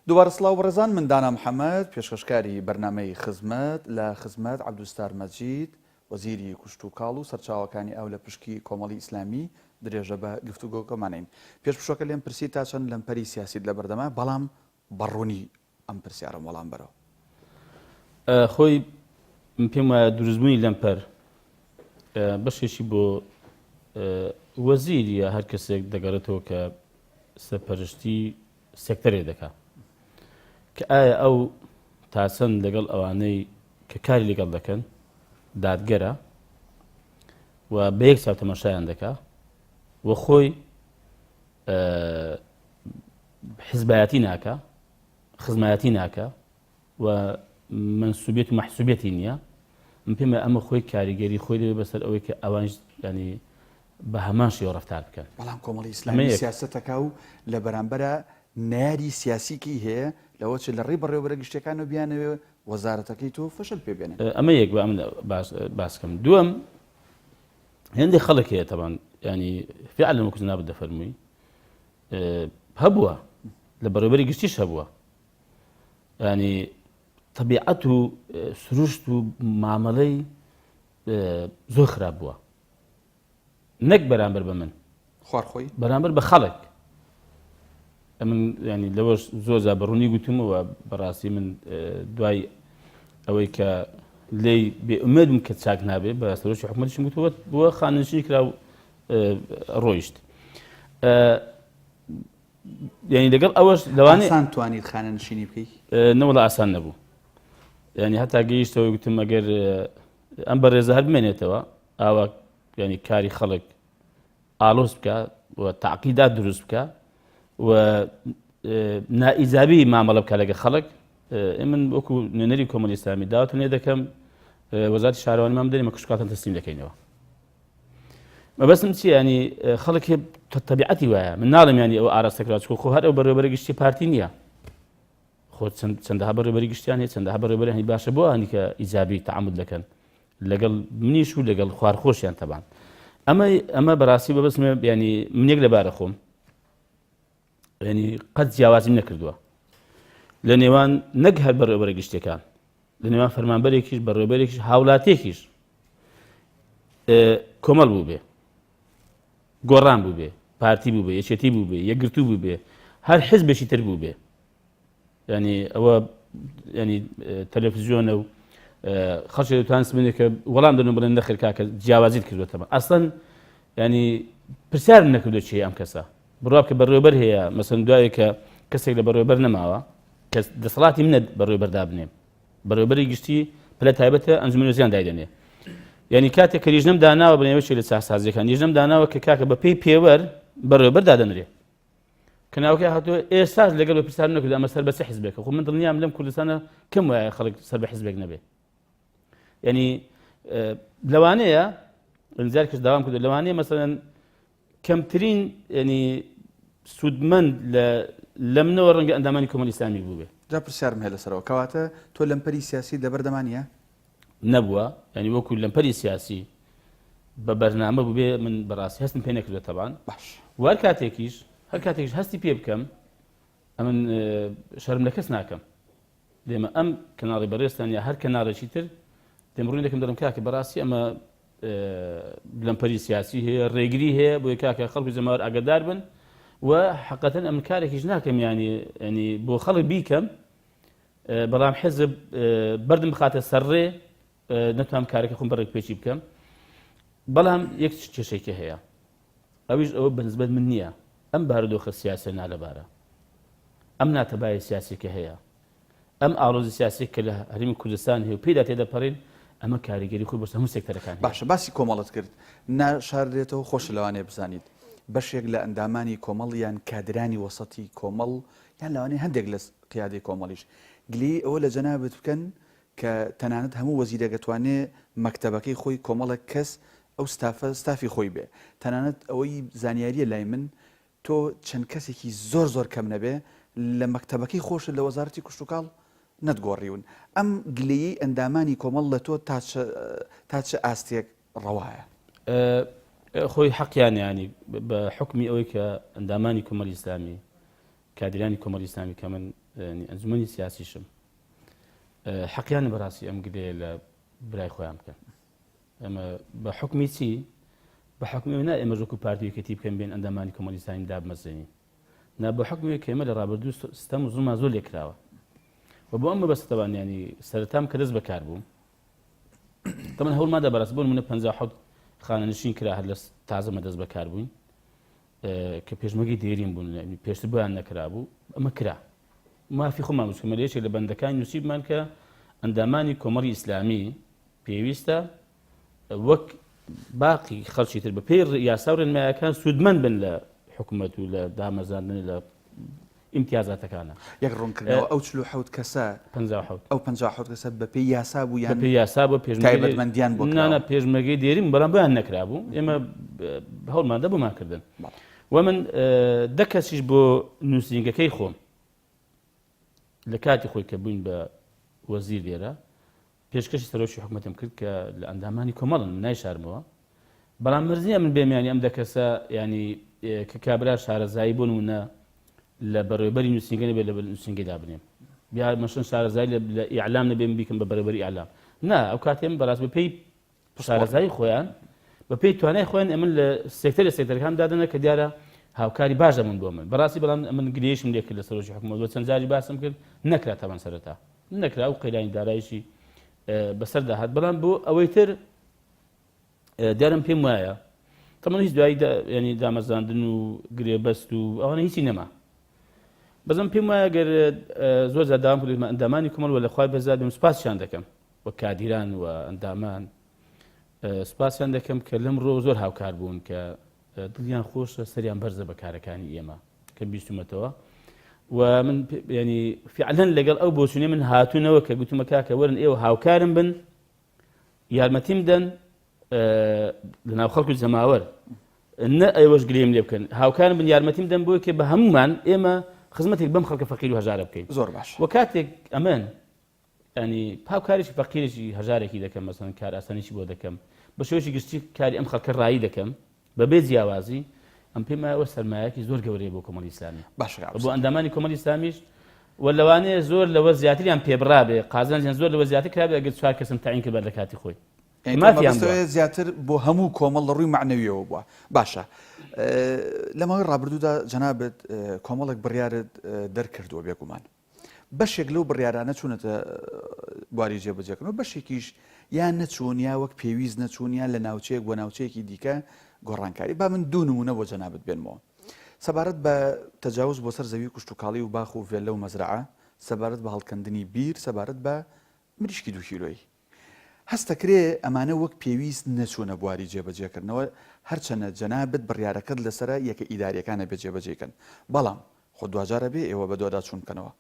[SPEAKER 1] دووبارە سڵاو بەڕێزان، من دانا محەممەد پێشکەشکاری بەرنامەی خزمەت لە خزمەت عەبدولستار مەجید وەزیری کوشتوکاڵ و سەرچاوەکانی ئەو لە پشکی کۆمەڵی ئیسلامی درێژە بە گفتوگۆکەمانین. پێش پشوەکە لێم پرسی تا چەند لەمپەری سیاسیت لە بەردەما بەڵام بەڕوونی ئەم پرسیارم وەڵام بەرەوە.
[SPEAKER 2] خۆی پێم وایە دروستبوونی لەمپەر بەشێکی بۆ وەزیری یا هەر کەسێک دەگەڕێتەوە کە سەرپەرشتی سێکتەرێ دەکات کە ئایا ئەو تاسەند لەگەڵ ئەوانەی کە کاری لەگەڵ دەکەن دادگەرە و بە یەک چاو تەماشایان دەکات و خۆی حزبایەتی ناکە، خزمایەتی ناکە و منسوبیت و مەحسوبیەتی نییە. من پێم وایە ئەمە خۆی کاریگەری خۆی دەبێت بەسەر ئەوەی کە ئەوانش ینی بە هەمان شێوە ڕەفتار بکەن.
[SPEAKER 1] بەڵام کۆمەڵی ئیسلامی سیاسەتەکە و لە بەرامبەرە ناری سیاسیکی هەیە لەوە چ لە ڕێی بەڕێوەبەرە گشتەکانەوە بیانەوێ وەزارەتەکەی تۆ فەشل پێ بێنێت.
[SPEAKER 2] ئەمە یەک بە من باسکەم. دووەم هێندێک خەڵک هەیە تەبان ینی فعلا وەکو جەنابەت دەفەرمووی هەبووە لە بەڕێوەبەری گشتیش هەبووە، ینی طبیعەت و سروشت و معامەڵەی زۆر خراپ بووە، نەک بەرامبەر بە من
[SPEAKER 1] خوارخۆی
[SPEAKER 2] بەرامبەر بە خەڵک. من ینی لەوەش زۆر جا بەڕوونی گوتمەوە بەڕاستی من دوای ئەوەی کە لێی بێئومێدم کە چاک نابێت بە سەرۆکی حکوومەتیشم گوتووە بووە خانەنشینی کرا و ڕۆیشت. ینی لەگەڵ ئەوەش لەوانەیە
[SPEAKER 1] ئاسان توانیت خانەنشینی بکەیت؟
[SPEAKER 2] نەوەڵا ئاسان نەبوو. ینی هەتا گەیشتەوەی گوتم ئەگەر ئەم بەڕێزە هەر بمێنێتەوە ئاوا ینی کاری خەڵک ئالۆز بکە و تەعقیدات دروست بکە و نائیجابی مامەڵە بکە لەگە خەڵک. من وەکو نوێنەری کۆمەڵی ئیسلامی داوەتم لێ دەکەم وەزارەتی شارەوانیمان بدەین مە کشکاتان تەسلیم دەکەینەوە. مەبەستم چییە؟ ینی خەڵک تەبیعەتی وایە، من ناڵم ینی ئەو ئاراستەکرا چکۆ خۆ هەر ئەو بەڕێوەبەرە گشتی پارتی نییە، خۆ چەندەها بەڕێوەبەری گشتیان هەیە، چەندەها بەڕێوەبەری هەنی باشە بۆ هەنی کە ئیجابی تەعامل دەکەن لەگەڵ منیش و لەگەڵ خوارخۆشیان تەبان. ئەمە بەڕاستی بەبستمە ینی منێک لەبارە خۆم ینی قەت جیاوازیم نەکردووە لە نێوان نەک هەر بەڕێوەبەرە گشتەکان، لە نێوان فەرمانبەرێکیش بەڕێوەبەرێکیش هاوڵاتێکیش کۆمەڵ بوو بێ، گۆڕان بوو بێ، پارتی بوو بێ، یەکێتی بوو بێ، یەکگرتوو بوو بێ، هەر حیزبێکی تر بوو بێ. ینی ئەوە ینی تەلەڤیزیۆنە و خەڵکی دەتوانن ببینێت کە وەڵام دەدەن بڵێن نەخێر کاکە جیاوازیت کردوێتەوە. ئەسڵەن ینی پرسیارم نەکردووە چی ئەم کەسە بڕوا کە بەڕێوەبەر هەیە مەسەڵەن دوایە کە کەسێک لە بەڕێوەبەر نەماوە کە دەسەڵاتی منە بەڕێوەبەردا بنێم، بەڕێوەبەری گشتی پلە تایبەتە ئەنجومەن وەزیران دایدەنێ. ینی کاتێک کە لیژنەم داناوە بنێوەشی لە چاکسازیەکان لیژنەم داناوە کە کاکە بە پێی پێوەەر بەڕێوەبەر دادەنرێ کە ناوکە هاتووە ئێستاش لەگەڵ بە پرسیار نەکرد ئەمە سەر بە چه حیزبێکە. خۆ من دڵنیام لەم کوردستانە کەم وایە خەڵک سەر بە حیزبێک نەبێ. ینی لەوانەیە ئەنجار کەس داوام کردو لەوانەیە مەسەڵەن کەمترین ینی سوودمەند لە منەوە ڕەنگە ئەندامانی کۆمەڵی ئیسلامی بوو بێ.
[SPEAKER 1] جا پرسیارم هەیە لەسەرەوە کەواتە تۆ لەمپەری سیاسی لەبەردەمانیە؟
[SPEAKER 2] نەبووە، ینی وەکو لەمپەری سیاسی بە بەرنامە بوو بێ من بەڕاستی هەستم پێ نەکردوێت تەبان.
[SPEAKER 1] باش
[SPEAKER 2] و هەر کاتێکیش هەستی پێ بکەم ئەمن شەرم لە کەس ناکەم. دێمە ئەم کەناڵی بەڕێستان یا هەر کەناڵێکی تر دێم ڕووی دەکەم دەڵم کاکە بەڕاستی ئەمە لەمپەری سیاسی هەیە، ڕێگری هەیە بۆی کاکە خەڵکی زەماوەر ئاگادار بن و حقەتەن ئەم کارێکیش ناکەم ینی بۆ خەڵک بیکەم بەڵام حزب بەردم بخاتە سەرڕێ نەتوانم کارێکی خۆم بەڕێک پێچی بکەم بەڵام یەک کێشێکی هەیە ئەویش ئەوە بەنسبەت من نییە ئەم بارودۆخە سیاسە نالەبارە ئەم ناتەبایە سیاسێکە هەیە ئەم ئاڵۆزی سیاسی کە لە هەرێمی کوردستان هەیە و پێدا تێدەپەڕین ئەمە کاریگەری خۆی بۆ هەموو سێکتەرەکان
[SPEAKER 1] باشە باسی کۆمەڵت کرد ناشاردێتەوە خۆش لەوانەیە بزانیت بەشێک لە ئەندامانی کۆمەڵ یان کادرانی وەسەتی کۆمەڵ یان لەوانەیە هەندێک لە قیادەی کۆمەڵیش گلی ئەوە لە جەنابەت بکەن کە تەنانەت هەموو وەزیرە دەتوانێت مەکتەبەکەی خۆی کۆمەڵە کەس ئەو ستافی خۆی بێ تەنانەت ئەوەی زانیاریە لای من تۆ چەند کەسێکی زۆر کەم نەبێ لە مەکتەبەکەی خۆش لە وەزارەتی کوشتوکاڵ نەتگۆڕیون ئەم گلەیی ئەندامانی کۆمەڵ لە تۆ تا چه ئاستێک ڕەوایە
[SPEAKER 2] خۆی حەقیان ینی بە حکمی ئەوەی کە ئەندامانی کۆمەڵی ئیسلامی کادرانی کۆمەڵی ئیسلامی کە من ئەنجومەنی سیاسیشم حەقیان بەڕاستی ئەم گلەیە لە برای خۆیان بکەن ئەمە بە حکمی چی بە حکمی نا ئێمە ژوەکو پارتیەکەتی بکەن بێن ئەندامانی کۆمەڵی ئیسلامی دابمەزێنی نا بە حکمی کە ئێمە لە ڕابردوو ستەم و زوڵما زۆر لێکراوە و بۆ ئەمە بەستەوان ینی سەرەتام کە دەست بەکار بووم تەمەن هەوڵمادا بەڕاست بۆ نمونە 57 خانەنشین کرا هەر لە تازەمە دەست بەکار بووین کە پێشمەگەی دێرین بوون پێشتر بۆیان نەکرا بوو ئەمە کرا مافی خۆمان وشکمە لەیەکێک لە بەندەکانی نووسیبمان کە ئەندامانی کۆمەڵی ئیسلامی پێویستە وەک باقی خەڵکی تر بە پێی یاسا و ڕێنماییەکان سوودمەند بن لە حکوومەت و لە دامەزاندن لە ئیمتیازاتەکانە
[SPEAKER 1] یەک ڕوونکردنەوە ئەو 47 کەسە
[SPEAKER 2] 57
[SPEAKER 1] ئەو 57 کەسە بە پێی یاسا بوو یان
[SPEAKER 2] بە پێی یاسا بۆ
[SPEAKER 1] تایبەتمەندیان بۆ
[SPEAKER 2] نانە پێشمەرگەی دێرین بەڵام بۆیان نەکرا بوو ئێمە هەوڵماندا بۆماکردن و من دە کەسیش بۆ نووسینگەکەی خۆم لە کاتی خۆی کە بووین بە وەزیر لێرە پێشکەشی سەرۆکی حکوومەتم کرد کە لە ئەندامانی کۆمەڵن نایشارمەوە بەڵام مرزیە من بێمیانی ئەم دە کەسە ینی کە کابرا شارەزایی بۆ نمونە لە بەڕێوەبەری نووسینگەی بێت لە نووسینگەی دابنێم یا مەشن شارەزایی لە ئیعلام نەبێم بیکەم بە بەڕێوەبەری ئیعلام نا ئەو کاتێم بەڕاست بە پێی شارەزایی خۆیان بە پێی توانای خۆیان ئەمن لە سێکتەرەکان دادنە کە دیارە هاوکاری باش دەمون بۆ من بەڕاستی بەڵام من گرێشم لێ کرد لە سەرۆکی حکوومەت بۆ چەند جاری باسم کرد نەکرا تاوان سەرەتا نەکرا و قەیرانی دارایشی بەسەر داهات بەڵام بۆ ئەوەی تر دیارم پێم وایە تەمەن هیچ دوایی ینی دامەزاندن و گرێبەست و ئەوانە هیچی نەما بەزم پێم وایە گەر زۆر زادام کرد ئەندامانی کۆمەڵ وە لەخوای بەزاد بم سوپاسیان دەکەم وە کادیران و ئەندامان سوپاسیان دەکەم کە لەمڕۆ زۆر هاوکار بوون کە دڵیان خۆشە سەریان بەرزە بە کارەکانی ئێمە کە بیستومەتەوە و من ینی فعلەن لەگەڵ ئەو بۆچوونێ من هاتوونەوە کە گوتومە کاکە وەرن ئێوە هاوکارم بن یارمەتیم دەن لەناو خەڵکی جەماوەر نە ئێوەش گرێم لێ بکەن هاوکارم بن یارمەتیم دەن بۆی کە بە هەمومان ئێمە خزمەتێک بەم خەڵکە فەقیر و هەژارە بکەین
[SPEAKER 1] زۆر باش
[SPEAKER 2] وە کاتێک ئەمن ینی هاوکاریشی فەقیرێکی هەژارێکی دەکەم مەسەڵەن کار ئاسانیشی بۆ دەکەم بە شێوەیەکی گشتی کاری ئەم خەڵکە ڕایی دەکەم بەبێ جیاوازی ئەم پێم وایە سەرمایەکی زۆر گەورەیە بۆ کۆمەڵی ئیسلامی بۆ ئەندامانی کۆمەڵی ئیسلامیش و لەوانەیە زۆر لەوە زیاتریان پێبڕا بێ قازانجیان زۆر لەوە زیاتر کرا بێ ئەگەر چوار کەسم تاعین کرد بەر لە کاتی خۆی
[SPEAKER 1] مافیان زیاتر بۆ هەموو کۆمەڵ لە ڕووی معنەویەوە بووە باشە لەماوەی ڕابردوودا جەنابەت کۆمەڵێک بڕیارت دەرکردووە بێگومان بەشێک لەو بڕیارانە چوونەتە بواری جێبەجێکردنەوە بەشێکیش یان نەچوون یا وەک پێویست نەچوون یان لە ناوچەیەک بۆ ناوچەیەکی دیکە گۆڕانکاری با من دوو نمونە بۆ جەنابەت بێنمەوە سەبارەت بە تەجاوز بۆ سەر زەوی کوشتوکاڵی و باخ و ڤێلە و مەزرعە سەبارەت بە هەڵکەندنی بیر سەبارەت بە مریشکی 2 کیلۆیی هەستەکرێ ئەمانە وەک پێویست نەچوونە بواری جێبەجێکردنەوە هەرچەنە جەنابەت بڕیارەکەت لەسرە یەکە ئیداریەکانە بێ جێبەجێکن بەڵام خۆ دوجارە بێ ئێوە بە دۆدا چوون بکەنەوە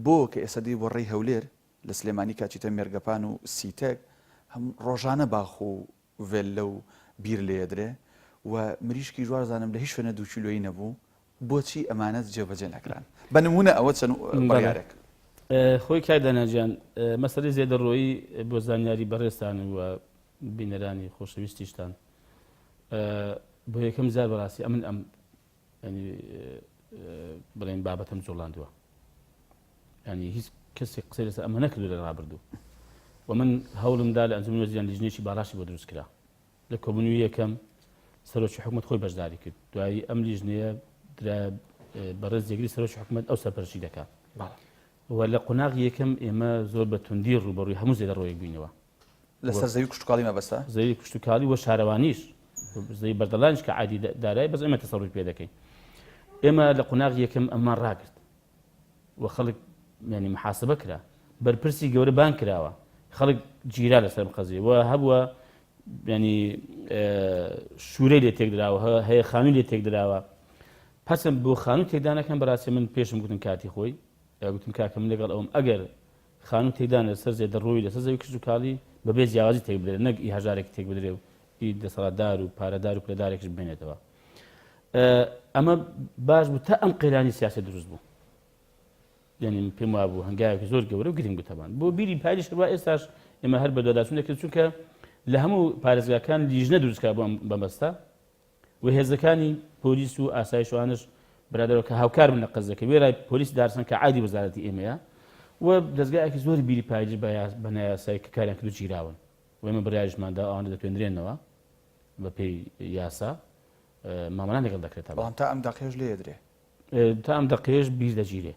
[SPEAKER 1] بۆ کە ئێسەدی بۆ ڕێی هەولێر لە سلێمانی کاچیتە مێرگەپان و سیتەک هەم ڕۆژانە باخ و ڤێلە و بیر لێدرێ و مریشکی جوارزانم لە هیچ شوێنە 2 کیلۆیی نەبوو بۆچی ئەمانەت جێبەجێ نەکران بە نمونە ئەوە چەند بڕیارێک
[SPEAKER 2] خۆی کای داناجیان مەسەلەی زێدەڕۆیی بۆ زانیاری بەڕێستان و بینەرانی خۆشەویستیشتان بۆ یەکەم جار بەڕاستی ئەمن ئەم بڵێن بابەتم جوڵاندووە ینی هیچ کەسێک قسەی لەسەر ئەمە نەکردو لە ڕابردوو و من هەوڵمدا لە ئەنجومی وەزیران لیژنێکی باڵاشی بۆ دروست کرا لە کۆبوونەوەی یەکەم سەرۆکی حکوومەت خۆی بەشداری کرد دوایی ئەم لیژنەیە بەڕێز جێگری سەرۆکی حکوومەت ئەو سەرپەرشتی دەکات و لە قۆناغی یەکەم ئێمە زۆر بە توندی ڕوبەڕووی هەموو زێدەڕۆیەک بووینەوە
[SPEAKER 1] لەسەر زەوی کوشتتوکاڵی مەبەستە
[SPEAKER 2] زەوی کوشتتوکاڵی وە شارەوانیش زەوی بەردەڵانش کە عادی دارایی بەس ئێمە تەسەڕوی پێ دەکەین ئێمە لە قوناغ یەکەم ئەممان ڕاگرت و خەڵک ینی محاسبە کرا بەرپرسی گەورە بان کراوە خەڵک گیرا لەسەر قەزیە و هەبووە ینی شوورەی لێ تێکدراوە هەیە خانووی لێ تێکدراوە پسم بۆ خانوو تێدانەکەم بەڕاستی من پێشم گوتم کاتی خۆی گوتم کاکەم لەگەڵ ئەوم ئەگەر خانوو تێدان لەسەر زێدە ڕۆی لەسەر زەوی کوشتتوکاڵی بەبێ جیاوازی تێک بدرێت نەک ئی هەژارێک تێک بدرێ و ئی دەسەڵاتدار و پارەدار و پلەدارێکش بمێنێتەوە ئەمە باش بوو تا ئەم قەیرانی سیاسی دروست بوو ینی پێم وابوو هەنگاوێکی زۆر گەورە و گرنگ بتەبان بۆ بیری پایلیش کردووە ئێستاش ئێمە هەر بە دوواداچوون دەکرد چونکە لە هەموو پارێزگاکان لیژنە دروستکا بۆ بەمەستە و هێزەکانی پۆلیس و ئاسایشوانش برادەوە کە هاوکار بن لە قەزەکە وێرای پۆلیس دارسن کە عادی وەزارەتی ئێمەیە و دەستگایەکی زۆری بیری پایلیش بە نایاسایی کە کاریان کردو گیراون و ئێمە بڕیاریشماندا ئەوانە دەتوێنرێنەوە بە پێی یاسا مامەڵان لەگەڵ دەکرێتەوە
[SPEAKER 1] بەڵام تا ئەم دەقێژ لێ درێ
[SPEAKER 2] تا ئەم دەقێژ بیر دەگیرێ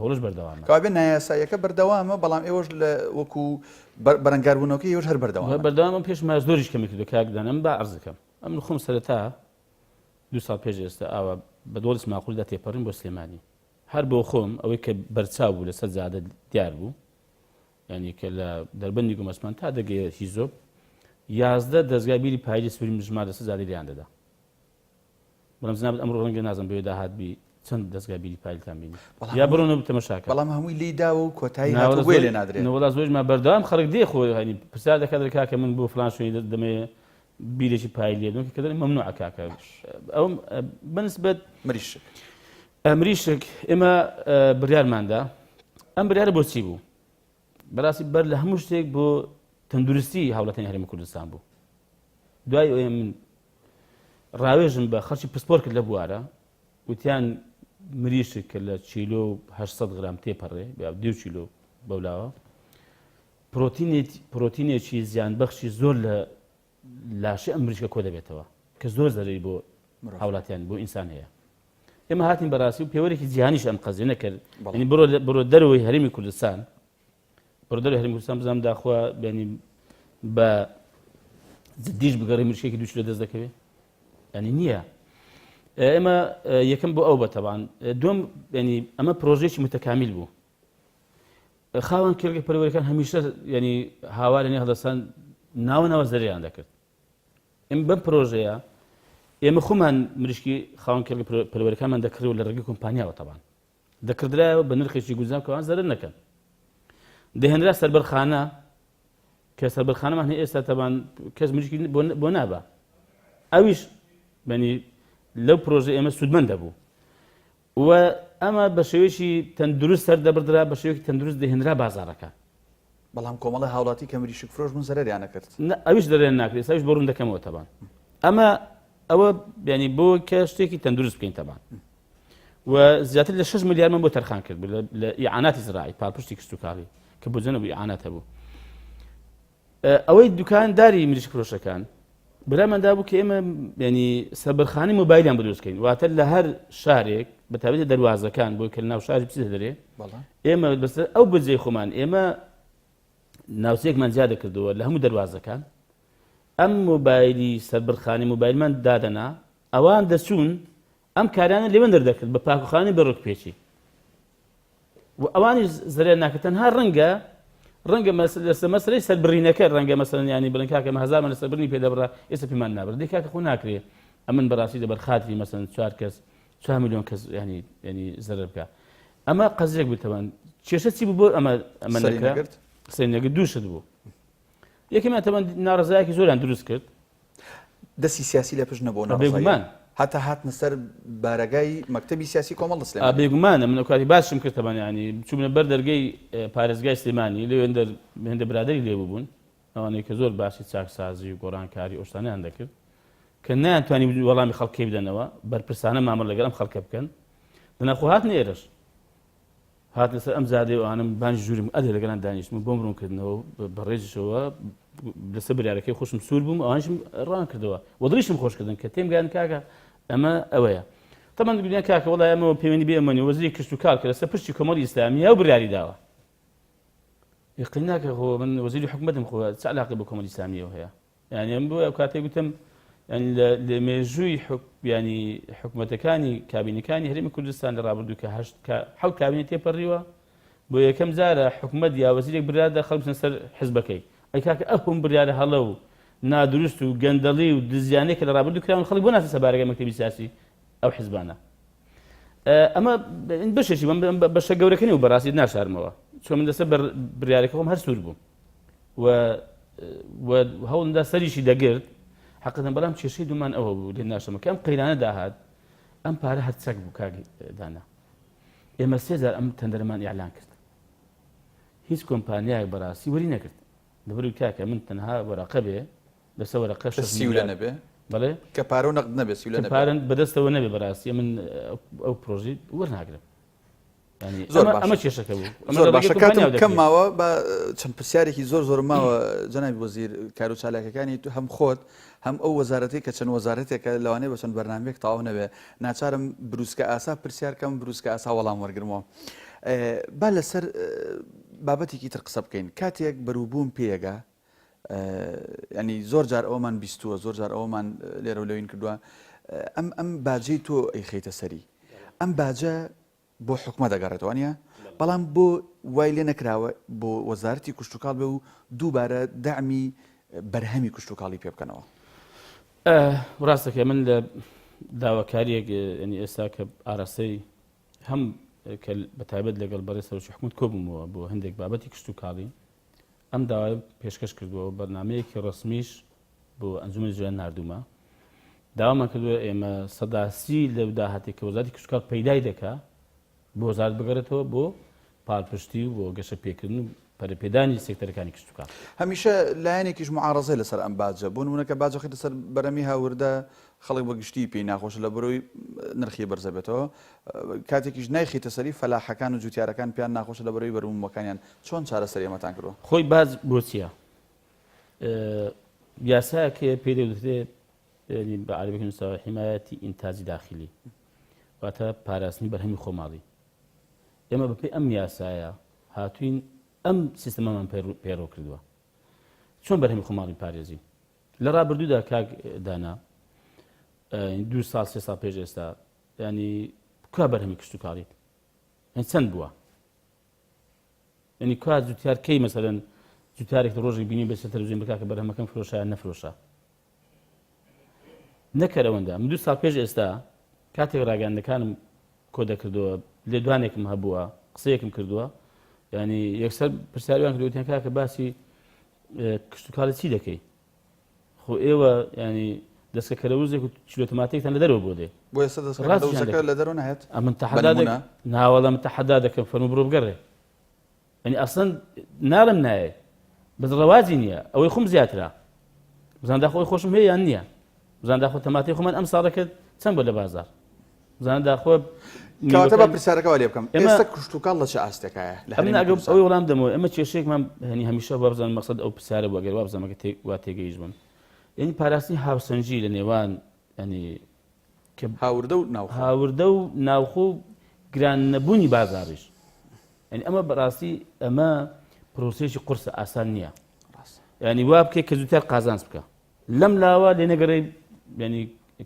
[SPEAKER 2] هۆڵش بەردەوامە
[SPEAKER 1] کابێ نایاساییەکە بەردەوامە بەڵام ئێوەش لە وەکو بەرەنگاربوونەوەکە ئێوەش هەر
[SPEAKER 2] بەردەوامە پێش ماز زۆریش کەمی کردو کاکدانم با عەرزەکەم ئەم خۆم سەرەتا 2 ساڵ پێش ئێستا ئاوا بە دۆڵی ماقولدا تێپەڕین بۆ سلێمانی هەر بۆ خۆم ئەوەی کە بەرچاو بوو لەسەر زیادە دیار بوو ینی کە لە دەربەندی گومەسمان تا دەگەیە هیزۆب 11 دەستگای بیری پایلی سووری مژمار لەسەر زیادی لیان دەدا بەڵام زنابێت ئەمڕۆ ڕەنگە نازم بەوێ داهات بی چەند دەستگای بیری پایلتان بینی یا بڕۆنەوە تەماشاکە
[SPEAKER 1] بەڵام هەمووی لیداوە و کۆتایی هاتووە لێ نادرێت
[SPEAKER 2] وڵا زۆرمان بەردەوام خەڵک دێ خۆ هەنی پرسیار دەکات کاکە من بۆ فلان شوێنی دەمێ بیرێکی پایل لێ کە دەڵێ مەمنوعە کاکە ئەو بەنسبەت مریشک ئێمە بڕیارماندا ئەم بڕیارە بۆچی بوو بەڕاستی بەر لە هەموو شتێک بۆ تەندروستی هاوڵاتیانی هەرێمی کوردستان بوو دوای ئەوەیە من ڕاوێژم بە خەڵکی پسپۆر کرد لە بوارە وتیان مریشک کە لە چیلۆ 800 گرام تێپەڕێ 2 چیلۆ بەولاوە پرۆتینێکی زیانبەخشی زۆر لە لاشی ئەم مریشکە کۆ دەبێتەوە کە زۆر زەرەری بۆ هاوڵاتیان بۆ ئینسان هەیە ئێمە هاتین بەڕاستی و پێوەرێکی جیهانیش ئەم قەزیە نەکرد ینی بڕۆ دەرەوەی هەرێمی کوردستان بڕۆ دەرەوەی هەرێمی کوردستان بزانام داخوا ینی بە جدیش بگەڕی مریشکێکی 2 چیلۆ دەست دەکەوێت ینی نییە ئێمە یەکەم بۆ ئەو بەتەوان دوم ینی ئەمە پرۆژێکی متەکامیل بوو خاوەن کێڵگە پەروەریەکان هەمیشە ینی هاوارێنی هەڵدەستان ناوە زەریان دەکرد ئێمە بەم پرۆژەیە ئێمە خۆمان مریشکی خاوەن کێڵگە پەروەریەکانمان دەکردەوە لە ڕێگەی کۆمپانیاوە تەبان دەکردرایەوە بە نرخێکی گوزام کەوان زەرر نەکەن دەهێنرا سەربەرخانە کە سەربەرخانەمان هەیە ئێستا تەبان کەس مریشکی بۆ نابە ئەویش بەنی لەو پرۆژە ئێمە سوودمەند دەبوو و ئەمە بە شێوەیەکی تەندروست سەر دەبردرا بە شێوەیەکی تەندروست دەهێنرا بازاڕەکە
[SPEAKER 1] بەڵام کۆمەڵە هاوڵاتی کە مریشک فرۆش بوون زەرەریان نەکرد
[SPEAKER 2] ئەویش دەرێن ناکرێت ئەویش بۆ ڕوون دەکەمەوە تەبان ئەمە ئەوە ینی بۆ کە شتێکی تەندروست بکەین تەبان و زیاتر لە 6 ملیار من بۆ تەرخان کرد لە ئیعاناتی زراعی پاڵپشتی کشتتوکاڵی کە بۆ جەنەبوو ئیعانات هەبوو ئەوەی دوکانداری مریشک فرۆشەکان برامەندا بوو کە ئێمە ینی سەربەرخانەی مۆبایلیان بدروستکەین واتە لە هەر شارێک بە تایبەتی دەروازەکان بۆ کە لە ناو شاری بچیت دەرێ ئێمە بەسەر ئەو بجێی خۆمان ئێمە ناوچەیەکمان زیادە کردەوە لە هەموو دەروازەکان ئەم مۆبایلی سەربەرخانەی مۆبایلمان دادەنا ئەوان دەچوون ئەم کارانە لێوەن دەردەکرد بە پاکوخانەی بەڕۆک پێچی و ئەوانی زەرێر ناکە تەنها ڕەنگە مەسەلەی سەربڕینەکە ڕەنگە مەسەلەن ینی بڵێن کاکە هەزارمان لە سەربڕینی پێدەبڕا ئێستا پێمان نابڕێت دەی کاکە خۆ ناکرێ ئەمن بەڕاستی دەبەر خاتری مەسەلەن 4 کەس 4 میلیۆن کەس ینی زەرەر بکە ئەمە قەزێک بووتەوەن کێشە چی بوو بۆ ئەمە نەکرد سەرینەگە دووشت بوو یەکێمان تەمەەن ناڕزایەکی زۆریان دروست کرد
[SPEAKER 1] دەستی سیاسی لە پشت نەبوو
[SPEAKER 2] بێگومان
[SPEAKER 1] هەتا هاتنە سەر بارەگای مەکتەبی سیاسی کۆمەڵ سلێمانی
[SPEAKER 2] بێگومانە من کاتی باشم کرد تەبان ینی چوونە بەر دەرگەی پارێزگای سلێمانی لێ هێندە برادری لێ بوون ئەوانەی کە زۆر باشی چاکسازی و گۆڕانکاری ئۆشتانیان دەکرد کە نایانتوانی وەڵامی خەڵکی بدەنەوە بەرپرسانە مامەڵ لەگەڵ ئەم خەڵکە بکەن دەناخۆ هاتنە ئێرەش هات لەسەر ئەم زادەی ئەوانم بانج ژوورم ئەدێ لەگەڵان دانیشتم بۆم ڕوونکردنەوە بەڕێژشەوە لەسەر بریارەکەی خۆشم سوور بووم ئەوانشم ڕوان کردەوە وەدریشم خۆشکردن کە تێمگەیان کاکە ئەمە ئەوەیە تەمان گوتیان کاکە وەڵای ئەمەوە پەیوەندی بێ ئەمەنی وەزیری کشتتوکاڵ کە لەسەر پشتی کۆمەڵی ئیسلامی و بریاری داوە يقيناك هو من وزير حكومتهم هو علاقه بالحكومه الاسلاميه وهي يعني من بو كاتي قلتم يعني لمجوي يعني حكومتكاني كابينكاني هرم كردستان رابردو كهشت حول كابينتي بريوا بو كم زار حكومه يا وزير برياده خلص نسر حزبكي اي كاك افهم برياده هلو نادرست وقندلي ودزياني كلا رابردو كلام خلي بو ناس سبارك مكتب سياسي او حزبانا اما باش شي باش قوركني وبراسي ناس هرموا شو من دسبر بريالكم هر سوربو وهو دا سريشي دقرت حقيقة بلام تشيشي دومان او للناس ما كان قيلانه داهات ام باره هتسق بكاغي دانا اما سيزار ام تندرمان اعلان كرت هيس كومبانيا براسي وري نكرت دبرو كاكا من تنها ورقبه بس ورقه
[SPEAKER 1] السيوله نبي
[SPEAKER 2] بله
[SPEAKER 1] كبارو نقد نبي سيوله نبي
[SPEAKER 2] كبارن بدست ونبي براسي من او بروجي ورنا اقرب يعني اما تشيشك
[SPEAKER 1] زۆر باشە کاتم کەم ماوە بە چەند پرسیارێکی زۆر ماوە جەنابی وەزیر کار و چالاکەکانی تو هەم خۆت هەم ئەو وەزارەتی کە چەند وەزارەتێکە لەوانەیە بە چەند بەرنامەیەک تەواو نەبێ ناچارم بروسکە ئاسا پرسیارکەم بروسکە ئاسا وەڵام وەرگرمەوە با لەسەر بابەتێکی تر قسە بکەین کاتێک بەرووبووم پێیەگا ینی زۆر جار ئەومان بیستووە زۆر جار ئەومان لێرە و لەوین کردووە ئەم باجەی تۆ ئەیخەیتە سەری ئەم باجە بۆ حکومە دەگەڕێتەوە نیە بەڵام بۆ وای لێ نەکراوە بۆ وەزارەتی کوشتتوکاڵ بێ و دووبارە دامی بەرهەمی کوشتتوکاڵی پێ بکەنەوە
[SPEAKER 2] ڕاستەکە من لە داواکاریەک ینی ئێستا کە ئاراستەی هەم کە بەتایبەت لەگەڵ بەڕێ سەرۆکی حکومەت کۆبوومەوە بۆ هەندێک بابەتی کوشتتوکاڵی ئەم داوای پێشکەش کردووە بەرنامەیەکی ڕسمیش بۆ ئەنجومەنی ژیان نردوومە داوامان کردووە ئێمە سەداسی لەو داهاتی کە وەزارەتی کوشتتوکاڵ پەیدای دەکا بۆ وەزارەت بگەڕێتەوە بۆ پاڵپشتی و بۆ گەشە پێکردن و پەرەپێدانی سێکتەرەکانی کوشتتوکاڵ
[SPEAKER 1] هەمیشە لایەنێکیش معارەزەی لەسەر ئەم باجە بۆ نمونەکە باجەخی لەسەر بەرەمی هاوردە خەڵک بە گشتی پێی ناخۆشە لە بەرۆی نرخی بەرزە بێتەوە کاتێکیش نایخیتە سەری فەلاحەکان و جوتیارەکان پێیان ناخۆشە لە بەرۆی بەروومەکانیان چۆن چارەسەری ئەمەتان کردووە
[SPEAKER 2] خۆی باز بۆ چییە یاسایەکە پێی دەوترێت بە عەرەبیەکە نووسراوە حیمایەتی ئینتاجی داخلی واتە پاراستنی بەرهەمی خۆماڵی ئێمە بەپێی ئەم یاسایە هاتوین ئەم سیستەمەمان پێڕۆ کردووە چۆن بەرهەمی خۆماڵی پارێزی لە ڕابردوودا کاک دانا 2 ساڵ 3 ساڵ پێش ئێستا ینی کا بەرهەمی کوشتتوکاڵیت چەند بووە ینی کا جوتیار کەی مەسەلەن جوتیارێک ڕۆژی بینی بێتە تەلەڤیزیۆن بکا کە بەرهەمەکەم فرۆشە نەفرۆشە نەکەر ئەوەندە من 2 ساڵ پێش ئێستا کاتێک ڕاگەاندەکانم کۆ دەکردەوە لێ دوانێکم هەبووە قسەیەکم کردووە ینی یەکسەر پرسیاریان کردوتیان کاکە باسی کوشتتوکاڵی چی دەکەی خۆ ئێوە ینی دەستکە کەرەوزێک و چلۆتەماتێکتان لە دەرەوە بۆ دێ
[SPEAKER 1] بۆ ئێستا دەستکە لە دەرەوە نایەت
[SPEAKER 2] ئەمن ناوەڵە من تەحەدا دەکەم فەرموو بڕۆ بگەڕێ ینی ئەسڵەن ناڵم نایە بەس ڕەوازی نییە ئەوەی خۆم زیاترا بزاندا خۆی خۆشم هەیە یان نییە بزاندا خۆ تەماتی خۆمان ئەم ساڵەکە چەند بۆ لە بازار بزاندا خۆ
[SPEAKER 1] کەواتە بە پرسیارەکەەوە لێ بکەم ئێستا کوشتتوکاڵ لە چه ئاستێکایە
[SPEAKER 2] ئەوەی وەڵام دەمەوە ئەمە کێشەیەکمان هەنی هەمیشە وابزان مەقسەد ئەو پرسیارە بۆ گەر وابزانمەکە وا تێگەیشت بم ینی پاراستنی هاوسەنجی لە نێوان ینی هاوردە و ناوخۆ و گران نەبوونی بازاڕیش ینی ئەمە بەڕاستی ئەمە پرۆسێکی قورسە ئاسان نییە ینی وا بکەیت کە زووتر قازانس بکە لەم لاوە لێ نەگەڕێ ینی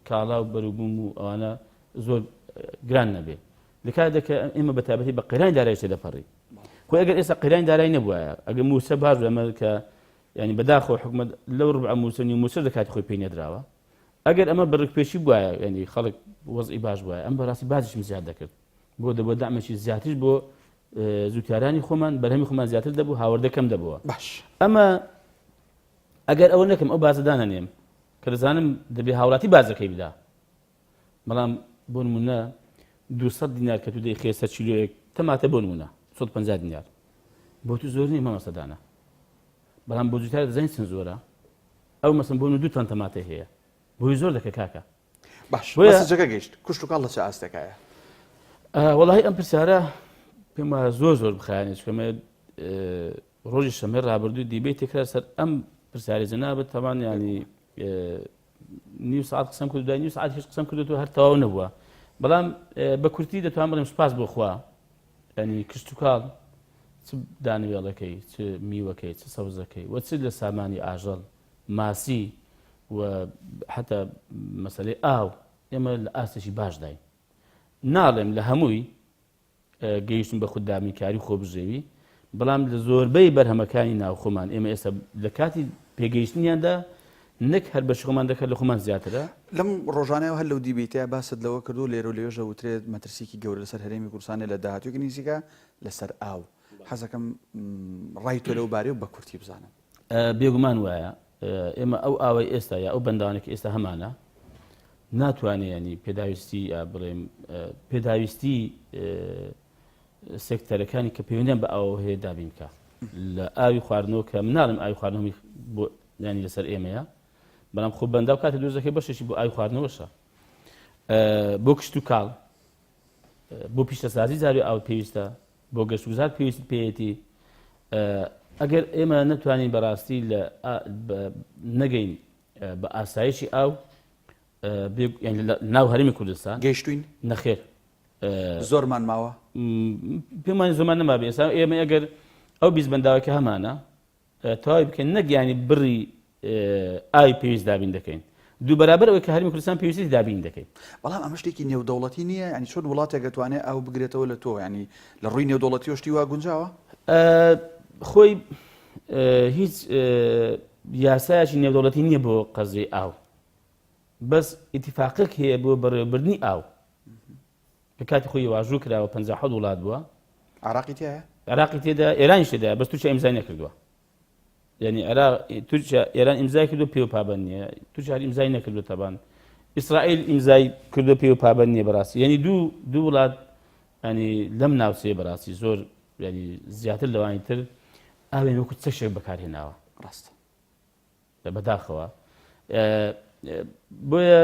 [SPEAKER 2] کاڵا و بەرووبووم و ئەوانە زۆر گران نەبێ لەکاتێکە ئێمە بەتابەتی بە قەیرانی دارایی دەپەڕی خۆ ئەگەر ئێستا قەیرانی دارایی نەبووایە ئەگەر موسە باش ئەمە کە ینی بەداخەوە حکومەت لەو ڕبع موسەنی موسەر دەکاتی خۆی پێی نەدراوە ئەگەر ئەمە بەڕێکپێشی بووایە ینی خەڵک وەزعی باش بووایە ئەم بەڕاستی بازیشم زیاد دەکرد بۆ دەبوو دامەشی زیاتریش بۆ زووتیارانی خۆمان بەرهەمی خۆمان زیاتر دەبوو هاوردەکەم دەبووە
[SPEAKER 1] باش
[SPEAKER 2] ئەمە ئەگەر ئەوە نەکەم ئەو بازدانە نێم کە دەزانم دەبێ هاوڵاتی بازەکەی بدا بەڵام بۆ نمونە 200 دینار کە تو دەیخێ سەر چیلۆیەک تەماتە بۆ نمونە 150 دینار بۆ تو زۆر نیە مەمەسەدانە بەڵام بۆ جوتیار دەزانین چەند زۆرە ئەو مەسەن بۆ 2 تۆن تەماتە هەیە بۆی زۆر دەکە کاکە
[SPEAKER 1] باش مەسەجەکە گەیشت کوشتتوکاڵ لە چه ئاستێکایە
[SPEAKER 2] وەڵاهی ئەم پرسیارە پێم وایە زۆر بخایەنێت چکەمە ڕۆژی شەمەی ڕابردوو دیبێت تێکرار سەر ئەم پرسیاری جەنابەت تەمان ینی نیو ساعت قسەم کرد دوای نیو ساعت هیچ قسەم کردووە هەر تەواو نەبووە بەڵام بە کورتی دەتوانم بڵێم سوپاس بۆ خوا ینی کوشتتوکاڵ چ دانوێڵەکەی چ میوەکەی چ سەوزەکەی وە چ لە سامانی ئاژەڵ ماسی و حتا مەسەلەی ئاو ئێمە لە ئاستێکی باش داین ناڵێم لە هەمووی گەیشتن بە خوددامیکاری خۆبژێوی بەڵام لە زۆربەی بەرهەمەکانی ناوخۆمان ئێمە ئێستا لە کاتی پێگەیشتنیاندا نەک هەر بە خۆمان دەکات لە خۆمان زیاترە
[SPEAKER 1] لەم ڕۆژانەوە هەر لەو دیبیتەیە باست لەوە کردو لێرە و لێژە وترێت مەترسیکی گەورە لەسەر هەرێمی کوردستانە لە داهاتووی نزیکە لەسەر ئاو حەزەکەم ڕای تۆ لەو بارەی و بە کورتی بزانم
[SPEAKER 2] بێگومان وایە ئێمە ئەو ئاوەی ئێستا یا ئەو بەنداوانێکی ئێستا هەمانە ناتوانێت ینی پێداویستی بڵێم پێداویستی سێکتەرەکانی کە پەیوەندیان بە ئاو هەیە دابین بکە لە ئاوی خواردنەوە کە مناڵم ئاوی خواردنەوەی بۆ ینی لەسەر ئێمەیە بەڵام خۆ بەندا و کاتە دۆزەکەی بەشێکی بۆ ئاوی خواردنەوەشە بۆ کشت و کاڵ بۆ پیشەسازی زاروی ئاو پێویستە بۆ گەشتگوزار پێویست پێیەتی ئەگەر ئێمە نەتوانین بەڕاستی لە نەگەین بە ئاسایشی ئاو ناو هەرێمی کوردستان
[SPEAKER 1] گەیشتوین
[SPEAKER 2] نەخێر
[SPEAKER 1] زۆرمان ماوە
[SPEAKER 2] پێمان زۆرمان نەما بێ ئێستا ئێمە ئەگەر ئەو بیست بەنداوەکە هەمانە تەواوی بکەین نەگیانی بڕی ئاوی پێویست دابین دەکەین دوو بەرابەر ئەوەی کە هەرێمی کوردستان پێویستی دابین دەکەین
[SPEAKER 1] بەڵام ئەمە شتێکی نێودەوڵەتی نییە ینی چۆن وڵاتێک دەتوانێت ئاو بگرێتەوە لە تۆ ینی لە ڕووی نێودەوڵەتی شتی وا گونجاوە
[SPEAKER 2] خۆی هیچ یاسایەکی نێودەوڵەتی نییە بۆ قەزای ئاو بەس ئیتیفاقێک هەیە بۆ بەڕێوەبردنی ئاو کە کاتی خۆی واژوو کراوە 57 وڵات بووە
[SPEAKER 1] عراقی تایە
[SPEAKER 2] عراقی تێدا ئێرانی تێدا بەس تووشە ئیمزای نەکردووە یعنی تورکیا ئێران ئیمزای کردو پێ و پابەند نییە تورکیا ئیمزای نەکردو تەبان ئیسرائیل ئیمزای کردو پێ و پابەند نییە بەڕاستی یعنی دوو وڵات ینی لەم ناوچەیە بەڕاستی زۆر ینی زیاتر لەوانی تر ئاوێن وەکو چەشێک بەکارهێناوە
[SPEAKER 1] ڕاست
[SPEAKER 2] بەداخەوە بۆیە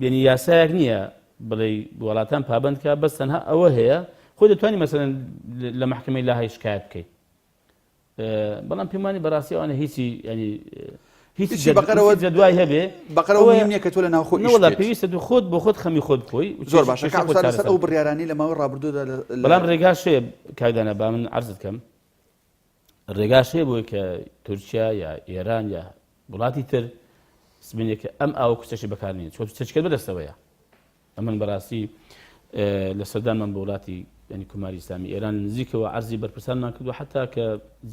[SPEAKER 2] ینی یاسایەک نییە بڵێ وڵاتان پابەند کە بەس تەنها ئەوە هەیە خۆی دەتوانانی مەسەلەن لە محکمەی لاهای شکایەت بکەیت بەڵام پێمانی بەڕاستی ئەوانە هیچی ینی هیچ بەقەرەوە
[SPEAKER 1] جدوای هەبێ بەقەرەوە نییە کە تۆ لە ناو خۆی
[SPEAKER 2] وڵا پێویستە تو خۆت بۆ خۆت خەمی خۆت بخۆی
[SPEAKER 1] زۆر باشە کاکسەر ئەو بڕیارانی لە ماوەی ڕابردوودا
[SPEAKER 2] بەڵام ڕێگاش هەیە کاکدانە با من عەرزت کەم ڕێگاش هەیە بۆی کە تورکیا یا ئێران یا وڵاتی تر سبینێک کە ئەم ئاو کوچەشی بەکارنێت چۆن چەچکرد بەدەستەوەیە ئەمن بەڕاستی لە سەردانمان بە وڵاتی ینی کوماری ئیسلامی ئێران نزیکەوە عەرزی بەرپرسانمان کردو حتا کە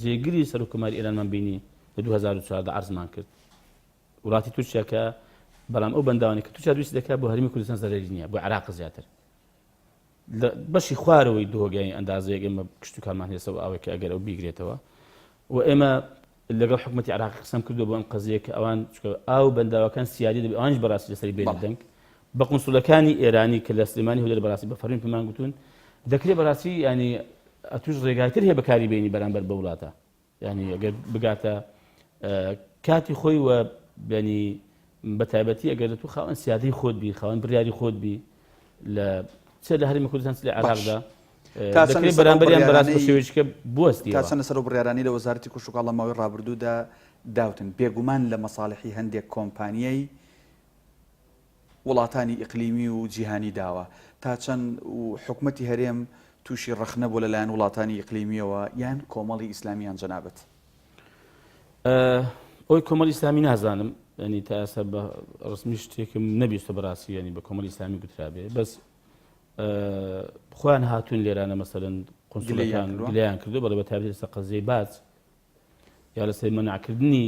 [SPEAKER 2] جێگیری سەر و کوماری ئێرانمان بینی لە 2014 عەرزمان کرد وڵاتی تورکیا کە بەڵام ئەو بەنداوانی کە تورکیا دویست دەکات بۆ هەرێمی کوردستان زەرری نییە بۆ عێراق زیاتر بەشی خوارەوەی دۆگەی ئەندازەیەک ئێمە کشت و کارمان هێسەوە ئەوەیە ئەگەر ئەو بیگرێتەوە و ئێمە لەگەڵ حکومەتی عێراق قسەم کردو بۆ ئەم قەزەیە کە ئەوان ئاو بەنداوەکان سیادی دەبێت ئەوانش بەڕاستی لەسەری بێنە دەنگ بە قونسوڵەکانی ئێرانی کە لە سلێمانی هەولێر بەڕاستی بە فەرمی پێمان گوتون دەکرێت بەڕاستی ینی ئەتوش ڕێگایتر هەیە بەکاری بینی بەرامبەر بە وڵاتە ینی ئەگەر بگاتە کاتی خۆی وە ینی بە تایبەتی ئەگەر تو خاوەن سیادی خۆت بی خاوەن بڕیاری خۆت بی لە چ لە هەرێمی کوردستان لە عێراقدا دەکرێت بەرامبەریان بەڕاست بە شێوەیەکە بوەستی
[SPEAKER 1] تا چەندە سەر و بڕیارانی لە وەزارەتی کوشت و کاڵ لە ماوەی ڕابردوودا داوتن بێگومان لە مەساڵحی هەندێک کۆمپانیای وڵاتانی ئیقلیمی و جیهانی داوە تا چەند حکومەتی هەرێم تووشی ڕەخنە بۆ لەلایەن وڵاتانی ئیقلیمیەوە یان کۆمەڵی ئیسلامیان جەنابەت
[SPEAKER 2] ئەوی کۆمەڵی ئیسلامی نازانم ینی تا ئێستا بە ڕسمی شتێکم نەبیستە بەڕاستی ینی بە کۆمەڵی ئیسلامی گوترابێ بەس خۆیان هاتوون لێرانە مەسەلەن قونسوڵەکان گلەیان کردو بەڵێ بە تایبەتی لەسەر قەزەی باج یا لەسەر مەناعکردنی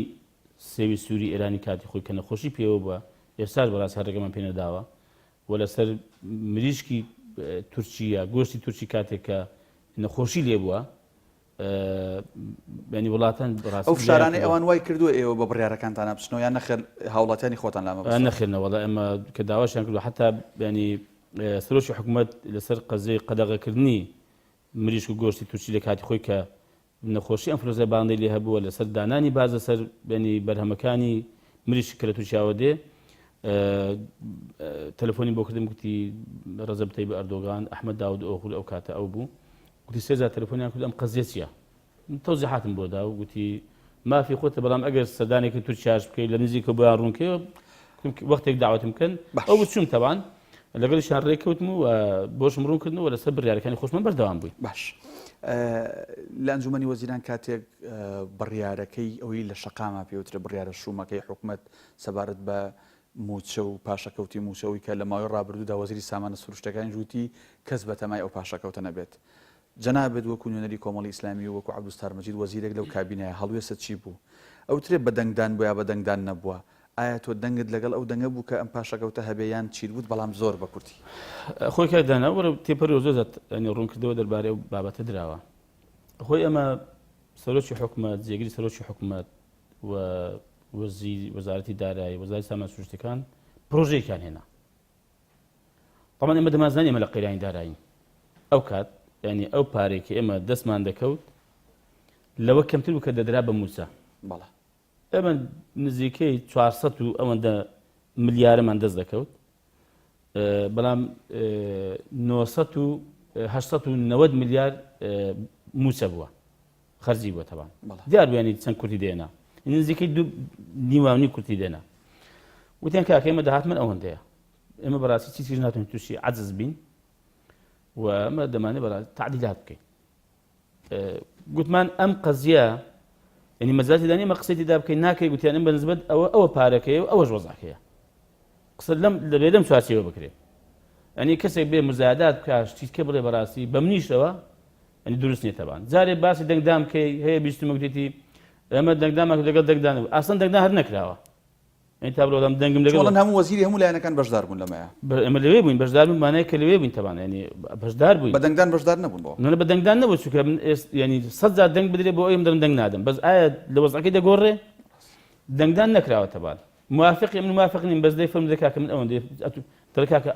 [SPEAKER 2] سێوی سووری ئێرانی کاتی خۆی کە نەخۆشی پێوە بووە ئێستاش بەڕاستی هەر ڕێگەمان پێ نەداوە و لەسەر مریشکی تورکیا گۆشتی تورکی کاتێک کە نەخۆشی لێ بووە ینی وڵاتان
[SPEAKER 1] ئەو فشارانەی ئەوان وای کردو ئێوە بە بڕیارەکانتان بچنەوە یان نەخێر هاوڵاتیانی خۆتان لامە
[SPEAKER 2] نەخێنەوە ئێمە کە داواشیان کردو حتا ینی سەرۆکی حکوومەت لەسەر قەزەی قەدەغەکردنی مریشک و گۆشتی تورکی لە کاتی خۆی کە نەخۆشی ئەنفلۆنزای باڵندەی لێ هەبووە لەسەر دانانی بازە سەر ینی بەرهەمەکانی مریشک کە لە تورکیاوە دێ تەلەفۆنی بۆ کردم گوتی ڕەزەب تەیب ئەردۆغان ئەحمەد داود ئۆغڵ ئەو کاتە ئەو بوو گوتی سێجار تەلەفۆنیان کرد ئەم قەزیە چییە تەوزیحاتم بۆ دا و گوتی مافی خۆتە بەڵام ئەگەر سەردانێکی تورکیاش بکەیت لە نزیکە بۆیان ڕوونکەوە وەختێک داوەتم بکەن ئەو بچووم تەوان لەگەڵیشیان ڕێککەوتم و بۆشم ڕوونکردنەوە لەسەر بڕیارەکانی خۆشمان بەردەوام بووین.
[SPEAKER 1] باش لە ئەنجومەنی وەزیران کاتێک بڕیارەکەی ئەوەی لە شەقاما پێوترە بڕیارە شومەکەی حکوومەت سەبارەت بە موچە و پاشەکەوتی موچەوەی کە لە ماوەی ڕابردوودا وەزیری سامانە سروشتەکانی ژووتی کەس بە تەمای ئەو پاشەکەوتە نەبێت. جەنابێت وەکو نوێنەری کۆمەڵی ئیسلامی و وەکو عەبدولستار مەجید وەزیرێک لەو کابینەیە هەڵوێستە چی بوو؟ ئەوترێ بە دەنگدان بووە یا بە دەنگدان نەبووە؟ ئایا تۆ دەنگت لەگەڵ ئەو دەنگە بوو کە ئەم پاشەکەوتە هەبێیان چیر بوت بەڵام زۆر بە کورتی؟
[SPEAKER 2] خۆی کاردانا وەرە تێپەڕی زۆر ڕوونکردەوە دەربارەی ئەو بابەتە دراوە. خۆی ئەمە سەرۆکی حکوومەت جێگیری سەرۆکی حکوومەت و وەزارەتی دارایی وەزارەتی سامان سروشتەکان پرۆژەیەکیان هێنا. طبعاً ئێمە دەمازانی ئێمە لە قەیرانی دارایین. ئەو کات ینی ئەو پارێکی ئێمە دەستمان دەکەوت لەوە کەمتر بوو کە دەدرا بە موسە.
[SPEAKER 1] بەڵێ
[SPEAKER 2] ئەمە نزیکەی 400 و ئەوەندە ملیارەمان دەست دەکەوت، بەڵام 890 میلیار موسە بووە خەرجی بووە تەبان. دیار بوویانی چەند کورتی دێنا، نزیکەی 2.5 کورتی دێنا. وتیان کاکە ئێمە داهاتمان ئەوەندەیە، ئێمە بەڕاستی چیتر ناتوانین تووشی عەجز بین و ئەمە دەمانێت بەڕاستی تعدیلات بکەین. گوتمان ئەم قەزیە ینی مەجاتی دانی ئەمە قسەی تێدا بکەین ناکەی، گوتیان ئەم بەنسبەت ئەوە پارەکەیە و ئەوەش وەزعەکەیە. قسە لەبێ لەم چوارچێوە بکرێت. ئەنی کەسێک بێ مزایدات بکات شتیکە بڵێ بەڕاستی بە منیشەوە ئەنی دروست نییە تەبان. جارێ باسی دەنگدان بکەی هەیە بیستمە گوتێتی ئەمە دەنگدانمان لەگەڵ دەنگدان بوو، ئاسان دەنگدان هەر نەکراوە. ئەنی تا بڵێ دەنگم لەگەڵ
[SPEAKER 1] هەموو وەزیری هەموو لایەنەکان بەشدار بوون لەمەیە.
[SPEAKER 2] ئەمە لەوێ بووین بەشدار بووین مانایە کە لەوێ بووین تەبان، ینی بەشدار بووین.
[SPEAKER 1] بە دەنگدان بەشدار نەبوون بۆ
[SPEAKER 2] نە بە دەنگدان نەبوو چونکە ینی 100 دەنگ بدرێ بۆ ئەوم دەرم دەنگ نادەم، بەس ئایا لە وەزعەکەی دەگۆڕێ؟ دەنگدان نەکراوە تەبان. موافقی من موافق نیم، بەس دەی فەرم دەکا کە من ئەوەندەی دەکا کە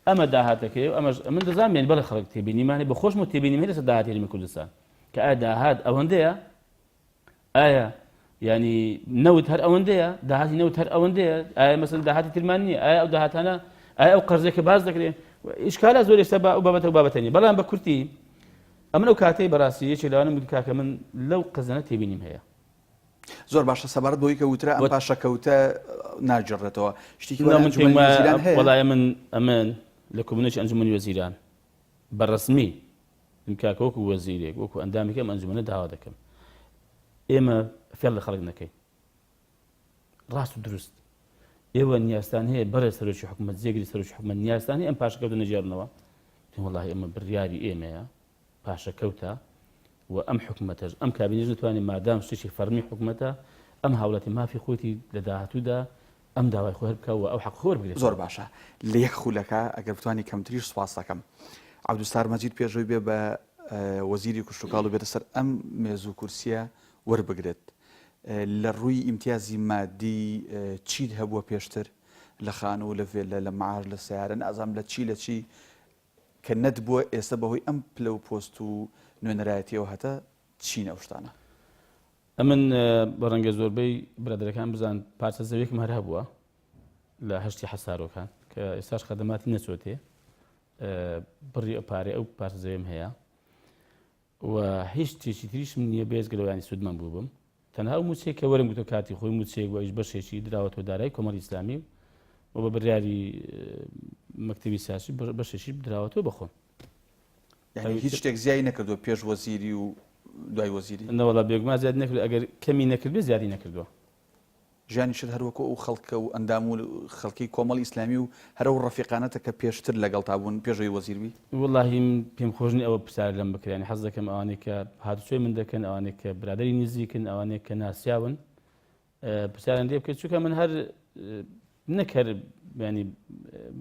[SPEAKER 2] ئەمە داهاتەکەی ئەمەش من دەزانم یعنی بەڵێ خەڵک تێبینیمانێ بە خۆشم و تێبینیم هێ لەسەر داهاتی هەرێمی کوردستان کە ئایا داهات ئەوەندەیە، ئایا ینی نەوت هەر ئەوەندەیە، داهاتی نەوت هەر ئەوەندەیە، ئایا مەسەڵەن داهاتی ترمان نییە، ئایا ئەو داهاتانە ئایا ئەو قەرزێکە باز دەکرێت؟ ئیشکالە زۆر ئێستا ئەو بابەتە نیە. بەڵام بە کورتی ئەمە ئەو کاتەی بەڕاستی یەکێک لەوانم گوت کاکە من لەو قەزانە تێبینیم هەیە.
[SPEAKER 1] زۆر باشە سەبارەت بۆی کە وترا ئەم پاشەکەوتە ناجێڕێتەوە شتێکی
[SPEAKER 2] وەڵایە من ئەمن لە کۆبوونەوەی ئەنجومەنی وەزیران بەڕەسمی کاکە وەکو وەزیرێک وەکو ئەندامێکی ئەم ئەنجومەنە داوا دەکەم ئێمە فێڵ لە خەڵک نەکەین، ڕاست و دروست. ئێوە نیازتان هەیە بەرە سەرۆکی حکوومەت جێگری سەرۆکی حکوومەت نیازتان هەیە ئەم پاشەکەوتە نەجێڕنەوە. وەڵاهی ئێمە بڕیاری ئێمەیە پاشەکەوتە و ئەم حکوومەتەش ئەم کابینەش نتوانێت مادام شتێکی فەرمی حکوومەتە ئەم هاوڵاتی مافی خۆتی لە داهاتوودا ئەم داوای خۆ بکە و ئەو حەق خۆر بگرێت.
[SPEAKER 1] زۆر باشە لە یەک خولەکە ئەگەر بتوانی کەمتریش سوپاس دەکەم. عەبدولستار مەجید پێشەوەی بێ بە وەزیری کوشتوکاڵ و بێتە سەر ئەم مێزوو کورسیە وەربگرێت. لە ڕووی ئیمتیازی مادی چیت هەبووە پێشتر لە خانە و لە ڤێلە لە مەعاش لە سیارە نازانم لە چی کە نەت بووە ئێستا بەهۆی ئەم پلە و پۆست و نوێنەرایەتیەوە هەتا چینە ئەو شتانە؟
[SPEAKER 2] ئەمن بەڕەنگە زۆربەی برادەرەکان بزان پارچە زەویەکم هەر هەبووە لە هەشتی حەسارۆکان کە ئێستاش خەدەماتی نەچۆتێ بڕی پارێ ئەو پارچە زەویم هەیە و هیچ شتێکی تریشم نییە بێزگەلەوەیانی سوودمان بوو بم. تەنها ئەو موچێک کە وەرم گوتە کاتی خۆی موچێک و ئیش بەشێکی دراوەتەوە دارایی کۆمەڵی ئیسلامی و بە بڕیاری مەکتەبی سیاسی بەشێکی دراوەتەوە بەخۆم.
[SPEAKER 1] یعنی هیچ شتێک زیایی نەکردووە پێش وەزیری و دوای وەزیری؟
[SPEAKER 2] نەوەڵا بێگومان زیادی نەکردو، ئەگەر کەمی نەکردوێ زیادی نەکردووە.
[SPEAKER 1] ژیانی شت هەروەکو ئەو خەڵکە و ئەندام و خەڵکی کۆمەڵی ئیسلامی و هەرە و ڕەفیقانەتە کە پێشتر لەگەڵ تابوون پێشەوەی وەزیربی؟
[SPEAKER 2] وەڵاهی پێم خۆشنی ئەوە پرسیار لەم بکرێنی حەز دەکەم ئەوانەی کە هاتوچۆی من دەکەن، ئەوانەی کە برادەری نزیکن، ئەوانەی کە ناسیاون پرسیاران لێ بکەیت، چونکە من هەر نەکرد ینی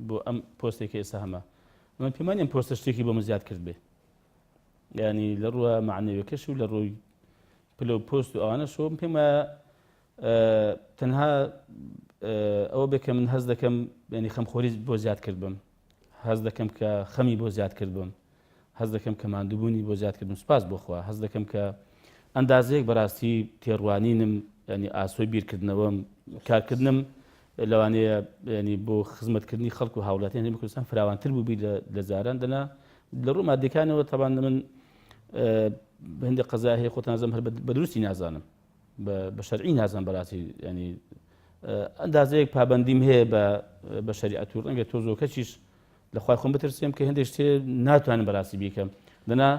[SPEAKER 2] بۆ ئەم پۆستێکی ئێستا هەمە من پێمانی ئەم پۆستە شتێکی بۆ من زیاد کرد بێ، ینی لە ڕووە معنەویەکەش و لە ڕووی پلە و پۆست و ئەوانەشەوە پێمە تەنها ئەوە بێ کە من هەز دەکەم ینی خەمخۆری بۆ زیاد کرد بم، هەز دەکەم کە خەمی بۆ زیاد کرد بم، هەز دەکەم کە ماندووبوونی بۆ زیاد کردم سوپاس بۆخوا، هەز دەکەم کە ئەندازەیەک بەڕاستی تێڕوانینم ینی ئاسۆی بیرکردنەوەم کارکردنم لەوانەیە ینی بۆ خزمەتکردنی خەڵک و هاوڵاتیان هەرێمی کوردستان فراوانتر بوو بی لە زاران دەنا لە ڕوو مادیەکانەوە تەبان من هەندێک قەزای هەیە خۆت نازانم هەر بە دروستی نازانم بە شەرعی نازانم بەڕاستی ینی ئەندازەیەک پابەندیم هەیە بە شەریعەت و ڕەنگە تۆ زۆر کەچیش لەخوای خۆم بترسێم کە هەندێک شتێ ناتوانم بەڕاستی بیکەم دەنا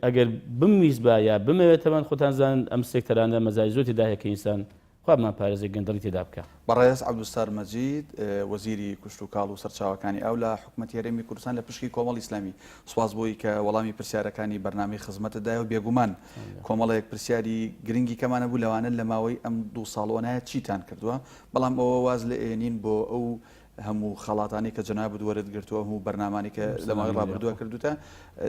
[SPEAKER 2] ئەگەر بمویست بە یا بمەوێتەوەن خۆتان زانن ئەم سێکتەرانە مەزای زۆر تێدا هەیە کە ئینسان خوابمان پارێزێک گەندەڵی تێدا بکە.
[SPEAKER 1] بەڕێز عەبدولستار مەجید وەزیری کوشت و کاڵ و سەرچاوەکانی ئەو لە حکوومەتی هەرێمی کوردستان لە پشکی کۆمەڵی ئیسلامی سوپاس بۆی کە وەڵامی پرسیارەکانی بەرنامەی خزمەتتدایە و بێگومان کۆمەڵێک پرسیاری گرنگی کەمانە بوو لەوانە لە ماوەی ئەم 2 ساڵۆنایە چیتان کردووە بەڵام ئەوە واز لە ئێنین بۆ ئەو هەموو خەڵاتانی کە جەنابەت وەرت گرتووە هەموو بەرنامانی کە لە ماوەی ڕابردووە کردوتە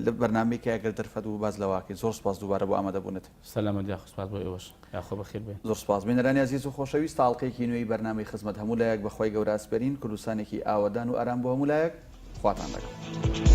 [SPEAKER 1] لە بەرنامەی کە ئەگەر دەرفەت و باز لەواکەی زۆر سپاس دووبارە بۆ ئامادەبوونت.
[SPEAKER 2] سەلامەت یا سپاس بۆ ئێوەش یاخۆ بەخێر بێ.
[SPEAKER 1] زۆر سپاس بینەرانی عەزیز و خۆشەویست تاڵقەیەکی نوێی بەرنامەی خزمەت هەموو لایەک بەخوای گەورە ئاسپەرین کوردستانێکی ئاوەدان و ئارام بۆ هەموو لایەک خواتان لەگەڵ.